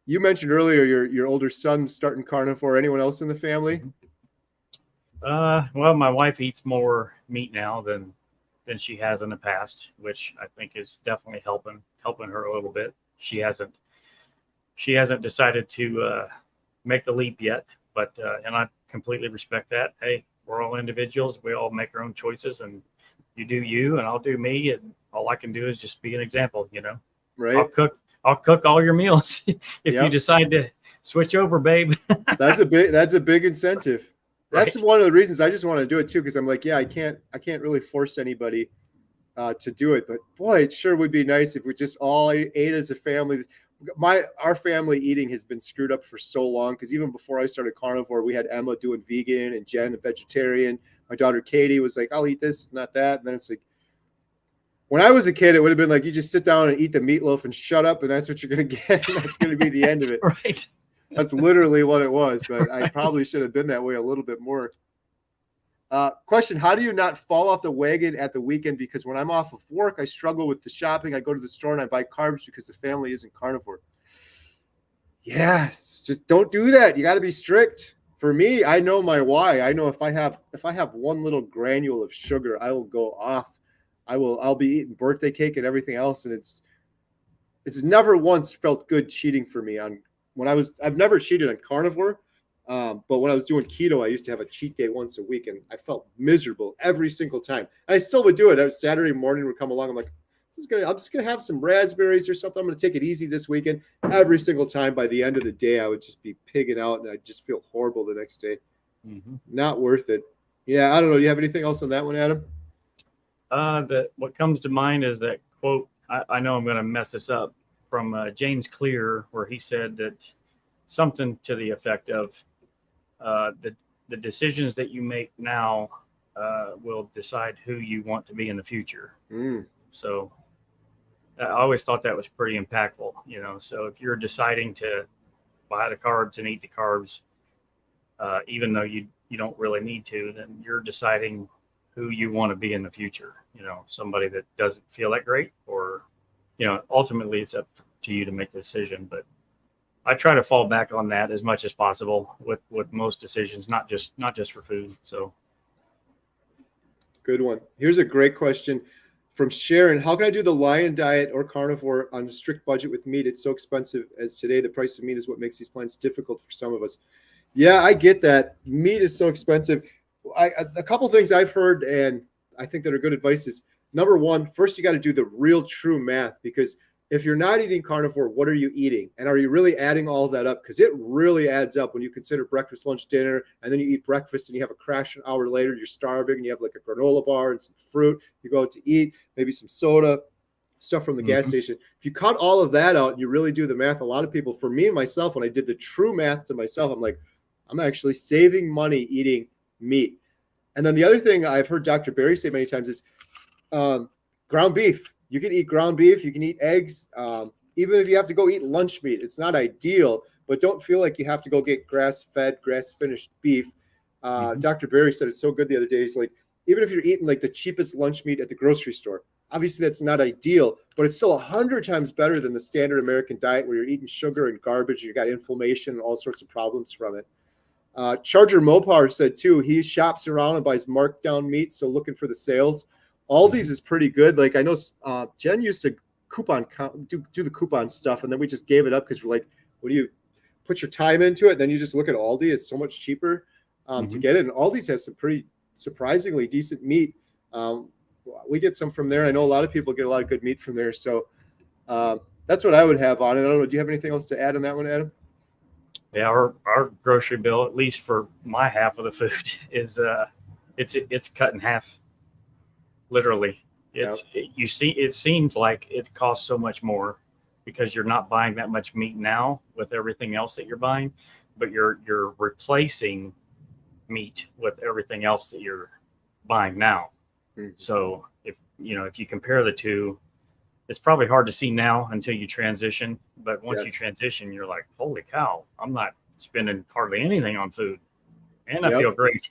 You mentioned earlier your older son starting carnivore. Anyone else in the family? Well, my wife eats more meat now than she has in the past, which I think is definitely helping her a little bit. She hasn't decided to make the leap yet, but and I completely respect that. Hey, we're all individuals. We all make our own choices, and you do you, and I'll do me, and all I can do is just be an example. Right. I'll cook all your meals if you decide to switch over, babe. That's a big incentive. That's Right. one of the reasons I just want to do it too, because I'm like, yeah, I can't really force anybody to do it, but boy, it sure would be nice if we just all ate as a family. Our family eating has been screwed up for so long, because even before I started carnivore, we had Emma doing vegan and Jen a vegetarian. My daughter Katie was like, I'll eat this, not that. And then it's like, when I was a kid, it would have been like, you just sit down and eat the meatloaf and shut up, and that's what you're going to get. And that's going to be the end of it. Right. That's literally what it was, but I probably should have been that way a little bit more. Question: how do you not fall off the wagon at the weekend? Because when I'm off of work, I struggle with the shopping. I go to the store and I buy carbs because the family isn't carnivore. Yeah, just don't do that. You got to be strict. For me, I know my why. I know if I have one little granule of sugar, I will go off. I'll be eating birthday cake and everything else, and it's never once felt good cheating for me on I've never cheated on carnivore. But when I was doing keto, I used to have a cheat day once a week, and I felt miserable every single time. I still would do it. Every Saturday morning would come along. I'm like, I'm just gonna have some raspberries or something. I'm gonna take it easy this weekend. Every single time, by the end of the day, I would just be pigging out, and I'd just feel horrible the next day. Mm-hmm. Not worth it. Yeah, I don't know. Do you have anything else on that one, Adam? What comes to mind is that quote. I know I'm going to mess this up, from James Clear, where he said that something to the effect of the decisions that you make now will decide who you want to be in the future. So I always thought that was pretty impactful, so if you're deciding to buy the carbs and eat the carbs, even though you don't really need to, then you're deciding who you want to be in the future. Somebody that doesn't feel that great, or ultimately it's up to you to make the decision. But I try to fall back on that as much as possible with most decisions, not just for food. So good one. Here's a great question from Sharon. How can I do the lion diet or carnivore on a strict budget with meat? It's so expensive as today. The price of meat is what makes these plans difficult for some of us. Yeah, I get that. Meat is so expensive. A couple things I've heard, and I think that are good advice, is number one, first you got to do the real true math, because if you're not eating carnivore, what are you eating? And are you really adding all that up? Because it really adds up when you consider breakfast, lunch, dinner, and then you eat breakfast and you have a crash an hour later, you're starving, and you have like a granola bar and some fruit. You go out to eat, maybe some soda, stuff from the gas station. If you cut all of that out and you really do the math, a lot of people, for me and myself, when I did the true math to myself, I'm like, I'm actually saving money eating meat. And then the other thing I've heard Dr. Berry say many times is ground beef. You can eat ground beef. You can eat eggs. Even if you have to go eat lunch meat, it's not ideal, but don't feel like you have to go get grass-fed, grass-finished beef. Dr. Berry said it so good the other day. He's like, even if you're eating like the cheapest lunch meat at the grocery store, obviously that's not ideal, but it's still 100 times better than the standard American diet where you're eating sugar and garbage. You got inflammation and all sorts of problems from it. Charger Mopar said too, he shops around and buys marked down meat, so looking for the sales. Aldi's is pretty good. Like I know Jen used to do the coupon stuff, and then we just gave it up because we're like, what do you put your time into it? Then you just look at Aldi. It's so much cheaper to get it. And Aldi's has some pretty surprisingly decent meat. We get some from there. I know a lot of people get a lot of good meat from there. So that's what I would have on it. I don't know. Do you have anything else to add on that one, Adam? Yeah, our grocery bill, at least for my half of the food, is it's cut in half. Literally, it seems like it costs so much more because you're not buying that much meat now with everything else that you're buying, but you're replacing meat with everything else that you're buying now. So if you compare the two, it's probably hard to see now until you transition. But once you transition, you're like, holy cow, I'm not spending hardly anything on food, and I feel great.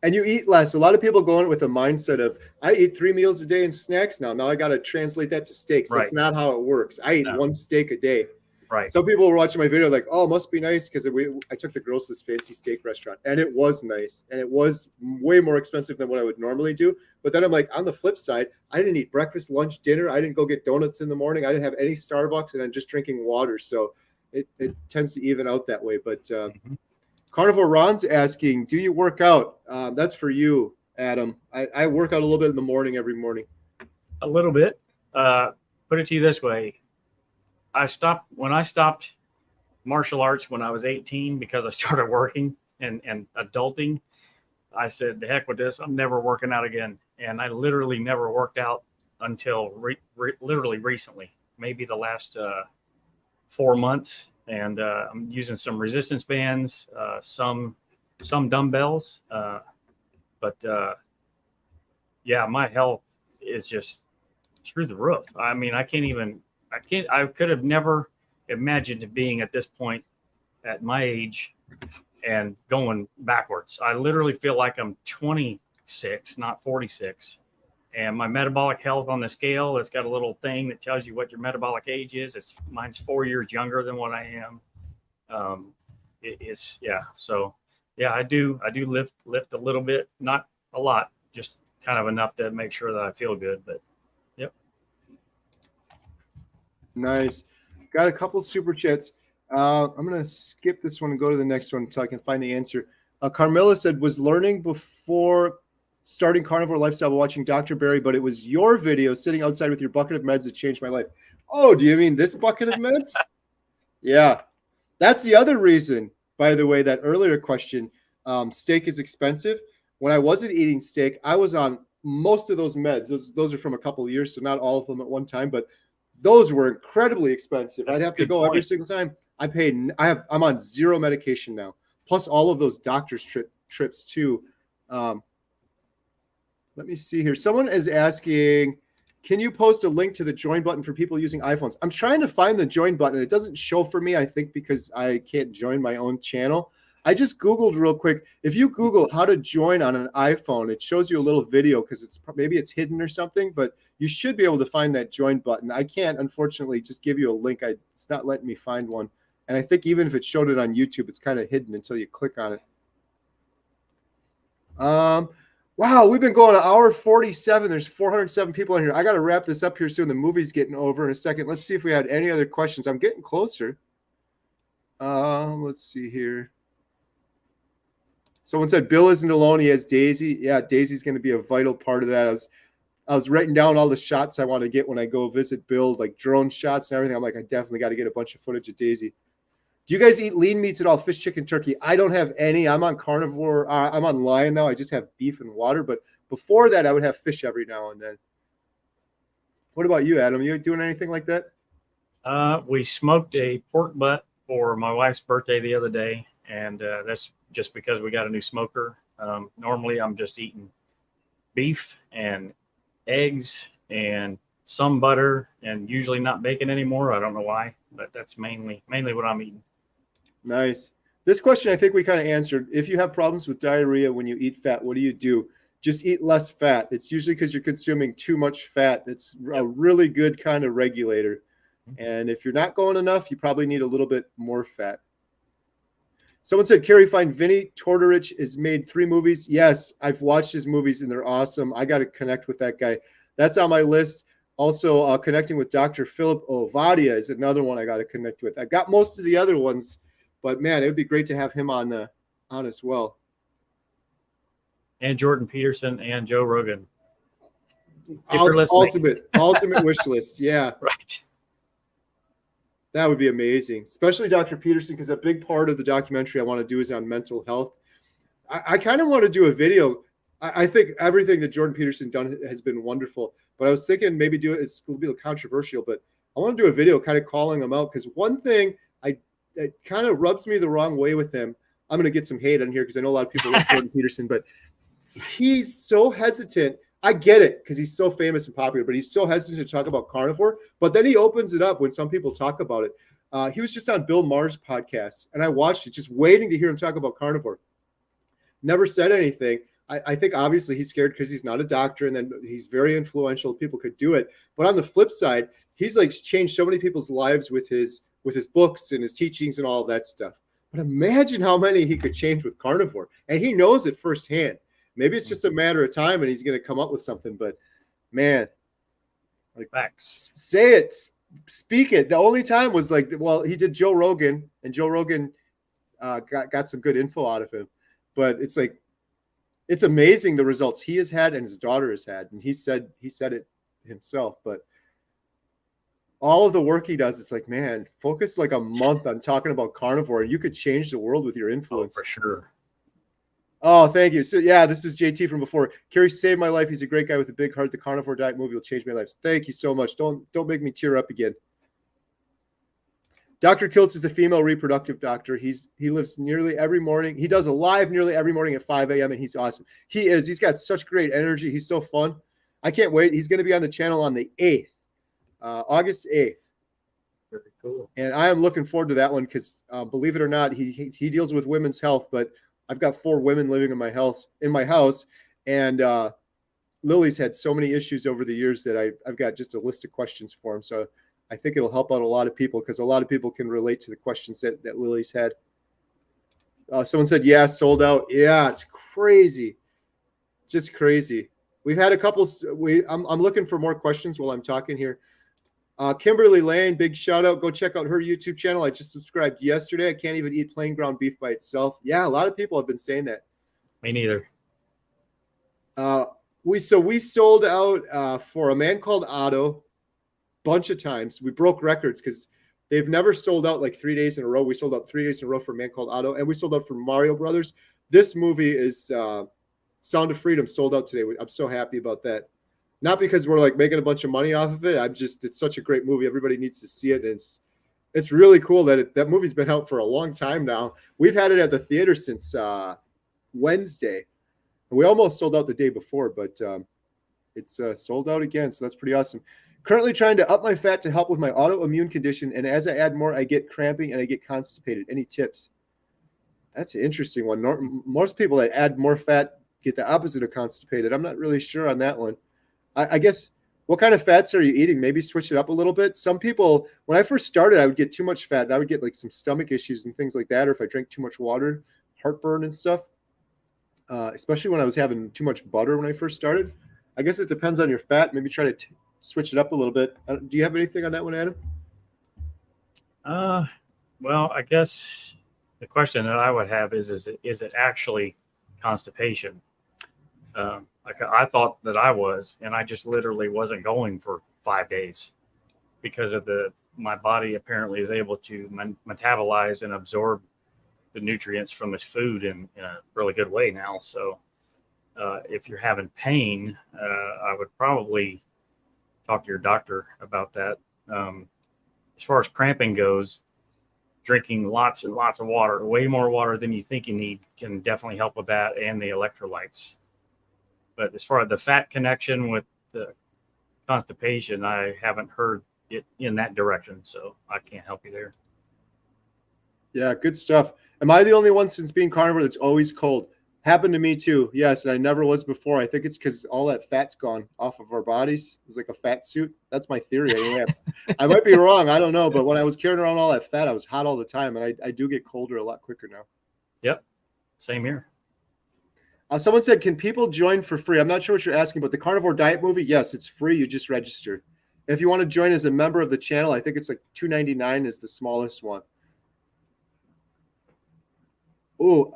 And you eat less. A lot of people go in with a mindset of, I eat 3 meals a day and snacks now. Now I got to translate that to steaks. Right. That's not how it works. I eat No. 1 steak a day. Right. Some people were watching my video like, oh, it must be nice because I took the girls to this fancy steak restaurant, and it was nice, and it was way more expensive than what I would normally do. But then I'm like, on the flip side, I didn't eat breakfast, lunch, dinner. I didn't go get donuts in the morning. I didn't have any Starbucks, and I'm just drinking water. So it tends to even out that way. But Carnivore Ron's asking, do you work out? That's for you, Adam. I work out a little bit in the morning every morning. A little bit. Put it to you this way. When I stopped martial arts when I was 18 because I started working and adulting. I said, the heck with this. I'm never working out again. And I literally never worked out until literally recently, maybe the last 4 months. And I'm using some resistance bands, some dumbbells. But my health is just through the roof. I mean, I could have never imagined being at this point at my age and going backwards. I literally feel like I'm 26, not 46. And my metabolic health on the scale, it's got a little thing that tells you what your metabolic age is. Mine's 4 years younger than what I am. So I do lift a little bit, not a lot, just kind of enough to make sure that I feel good. But yep. Nice. Got a couple of super chats. I'm going to skip this one and go to the next one until I can find the answer. Carmilla said, was learning before starting carnivore lifestyle watching Dr. Barry, but it was your video sitting outside with your bucket of meds that changed my life. Oh, do you mean this bucket of meds? Yeah. That's the other reason, by the way, that earlier question, steak is expensive. When I wasn't eating steak, I was on most of those meds. Those are from a couple of years, so not all of them at one time, but those were incredibly expensive. That's I'd have to go every single time. I'm on 0 medication now, plus all of those doctor's trips too. Let me see here. Someone is asking, can you post a link to the join button for people using iPhones? I'm trying to find the join button. It doesn't show for me, I think, because I can't join my own channel. I just Googled real quick. If you Google how to join on an iPhone, it shows you a little video because maybe it's hidden or something, but you should be able to find that join button. I can't, unfortunately, just give you a link. It's not letting me find one. And I think even if it showed it on YouTube, it's kind of hidden until you click on it. Wow, we've been going an hour 47. There's 407 people in here. I got to wrap this up here soon. The movie's getting over in a second. Let's see if we had any other questions. I'm getting closer. Let's see here. Someone said Bill isn't alone. He has Daisy. Yeah, Daisy's going to be a vital part of that. I was writing down all the shots I want to get when I go visit Bill, like drone shots and everything. I'm like, I definitely got to get a bunch of footage of Daisy. Do you guys eat lean meats at all? Fish, chicken, turkey? I don't have any. I'm on carnivore. I'm on lion now. I just have beef and water. But before that, I would have fish every now and then. What about you, Adam? You doing anything like that? We smoked a pork butt for my wife's birthday the other day, and that's just because we got a new smoker. Normally, I'm just eating beef and eggs and some butter, and usually not bacon anymore. I don't know why, but that's mainly what I'm eating. Nice. This question I think we kind of answered. If you have problems with diarrhea when you eat fat, what do you do? Just eat less fat. It's usually because you're consuming too much fat. It's a really good kind of regulator. And if you're not going enough, you probably need a little bit more fat. Someone said, Kerry, find Vinny Tortorich has made 3 movies. Yes, I've watched his movies and they're awesome. I got to connect with that guy. That's on my list. Also, connecting with Dr. Philip Ovadia is another one I got to connect with. I got most of the other ones, but man, it would be great to have him on as well. And Jordan Peterson and Joe Rogan. If you're listening. Ultimate wish list. Yeah. Right. That would be amazing, especially Dr. Peterson, because a big part of the documentary I want to do is on mental health. I kind of want to do a video. I think everything that Jordan Peterson done has been wonderful, but I was thinking maybe do it. It's going to be a little controversial, but I want to do a video kind of calling him out, because one thing that kind of rubs me the wrong way with him. I'm going to get some hate on here because I know a lot of people like Jordan Peterson, but he's so hesitant. I get it because he's so famous and popular, but he's so hesitant to talk about carnivore. But then he opens it up when some people talk about it. He was just on Bill Maher's podcast, and I watched it just waiting to hear him talk about carnivore. Never said anything. I think obviously he's scared because he's not a doctor, and then he's very influential. People could do it. But on the flip side, he's like changed so many people's lives with his books and his teachings and all of that stuff. But imagine how many he could change with carnivore. And he knows it firsthand. Maybe it's just a matter of time and he's going to come up with something. But man, like, Facts. say it, speak it. The only time was like, well, he did Joe Rogan, and Joe Rogan got some good info out of him. But it's like, it's amazing the results he has had and his daughter has had. And he said it himself. But all of the work he does, it's like, man, focus like a month on talking about carnivore. You could change the world with your influence. Oh, for sure. Oh, thank you. So yeah, this was JT from before. Kerry saved my life. He's a great guy with a big heart. The Carnivore Diet movie will change my life. Thank you so much. Don't make me tear up again. Dr. Kiltz is the female reproductive doctor. He lives nearly every morning. He does a live nearly every morning at 5 a.m. and he's awesome. He's got such great energy. He's so fun. I can't wait. He's going to be on the channel on the 8th. August 8th. Very cool. And I am looking forward to that one because believe it or not, he deals with women's health, but I've got 4 women living in my house, and Lily's had so many issues over the years that I've got just a list of questions for him. So I think it'll help out a lot of people because a lot of people can relate to the questions that Lily's had. Someone said, yeah, sold out. Yeah, it's crazy. Just crazy. We've had a couple. I'm looking for more questions while I'm talking here. Kimberly Lane, big shout out. Go check out her YouTube channel. I just subscribed yesterday. I can't even eat plain ground beef by itself. Yeah, a lot of people have been saying that. Me neither. We sold out for a man called Otto a bunch of times. We broke records because they've never sold out like 3 days in a row. We sold out 3 days in a row for a man called Otto, and we sold out for Mario Brothers. This movie is Sound of Freedom, sold out today. I'm so happy about that. Not because we're like making a bunch of money off of it. It's such a great movie. Everybody needs to see it. And it's really cool that that movie's been out for a long time now. We've had it at the theater since Wednesday. And we almost sold out the day before, but it's sold out again. So that's pretty awesome. Currently trying to up my fat to help with my autoimmune condition. And as I add more, I get cramping and I get constipated. Any tips? That's an interesting one. Most people that add more fat get the opposite of constipated. I'm not really sure on that one. I guess, what kind of fats are you eating? Maybe switch it up a little bit. Some people, when I first started, I would get too much fat and I would get like some stomach issues and things like that. Or if I drank too much water, heartburn and stuff, especially when I was having too much butter when I first started. I guess it depends on your fat. Maybe try to switch it up a little bit. Do you have anything on that one, Adam? Well, I guess the question that I would have is it actually constipation? Like I thought that I was, and I just literally wasn't going for 5 days because of my body apparently is able to metabolize and absorb the nutrients from this food in a really good way now. So if you're having pain, I would probably talk to your doctor about that. As far as cramping goes, drinking lots and lots of water, way more water than you think you need, can definitely help with that, and the electrolytes. But as far as the fat connection with the constipation, I haven't heard it in that direction, so I can't help you there. Yeah, good stuff. Am I the only one since being carnivore that's always cold? Happened to me too. Yes, and I never was before. I think it's because all that fat's gone off of our bodies. It was like a fat suit. That's my theory. Anyway, I might be wrong. I don't know. But when I was carrying around all that fat, I was hot all the time, and I do get colder a lot quicker now. Yep, same here. Someone said, can people join for free? I'm not sure what you're asking, but the Carnivore Diet movie, yes, it's free. You just register. If you want to join as a member of the channel, I think it's like $2.99 is the smallest one. Oh,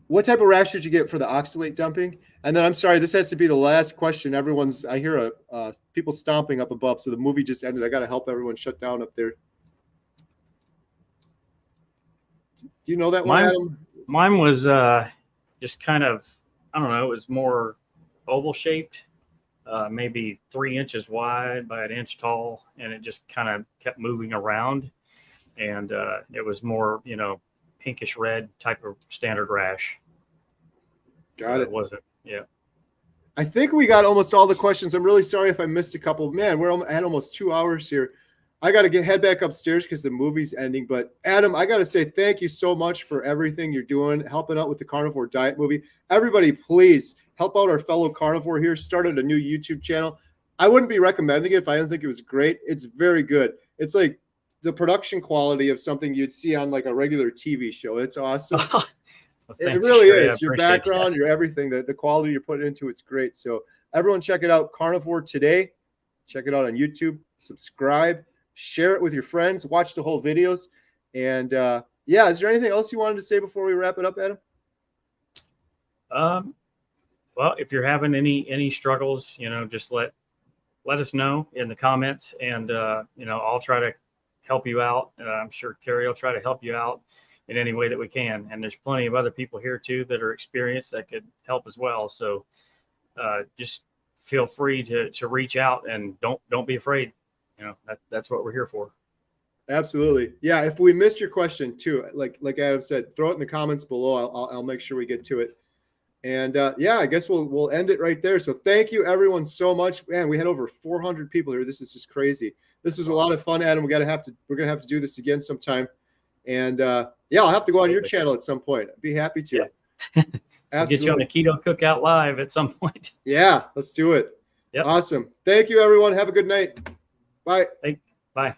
what type of rash did you get for the oxalate dumping? And then I'm sorry, this has to be the last question. I hear people stomping up above. So the movie just ended. I got to help everyone shut down up there. Do you know that one, Adam? Mine was just kind of, I don't know, it was more oval shaped, maybe 3 inches wide by 1 inch tall. And it just kind of kept moving around. And it was more, pinkish red type of standard rash. Got it. It wasn't, yeah. I think we got almost all the questions. I'm really sorry if I missed a couple. Man, we're at almost 2 hours here. I got to head back upstairs because the movie's ending. But Adam, I got to say thank you so much for everything you're doing, helping out with the Carnivore Diet movie. Everybody, please help out our fellow carnivore here. Started a new YouTube channel. I wouldn't be recommending it if I didn't think it was great. It's very good. It's like the production quality of something you'd see on like a regular TV show. It's awesome. Well, It thanks, really Kerry. I is. Your appreciate background, that. your everything, the quality you're putting into it's great. So everyone check it out. Carnivore Today. Check it out on YouTube. Subscribe. Share it with your friends. Watch the whole videos. And yeah, is there anything else you wanted to say before we wrap it up, Adam? Well, if you're having any struggles, just let us know in the comments, and I'll try to help you out. I'm sure Kerry will try to help you out in any way that we can. And there's plenty of other people here too that are experienced that could help as well. So just feel free to reach out, and don't be afraid. That's what we're here for. Absolutely. Yeah. If we missed your question too, like Adam said, throw it in the comments below. I'll make sure we get to it. And yeah, I guess we'll end it right there. So thank you everyone so much. Man, we had over 400 people here. This is just crazy. This was a lot of fun, Adam. We're gonna have to do this again sometime. And yeah, I'll have to go on your channel at some point. I'd be happy to. Yeah. Absolutely. We'll get you on the Keto Cookout Live at some point. Yeah, let's do it. Yep. Awesome. Thank you, everyone. Have a good night. Bye. Bye.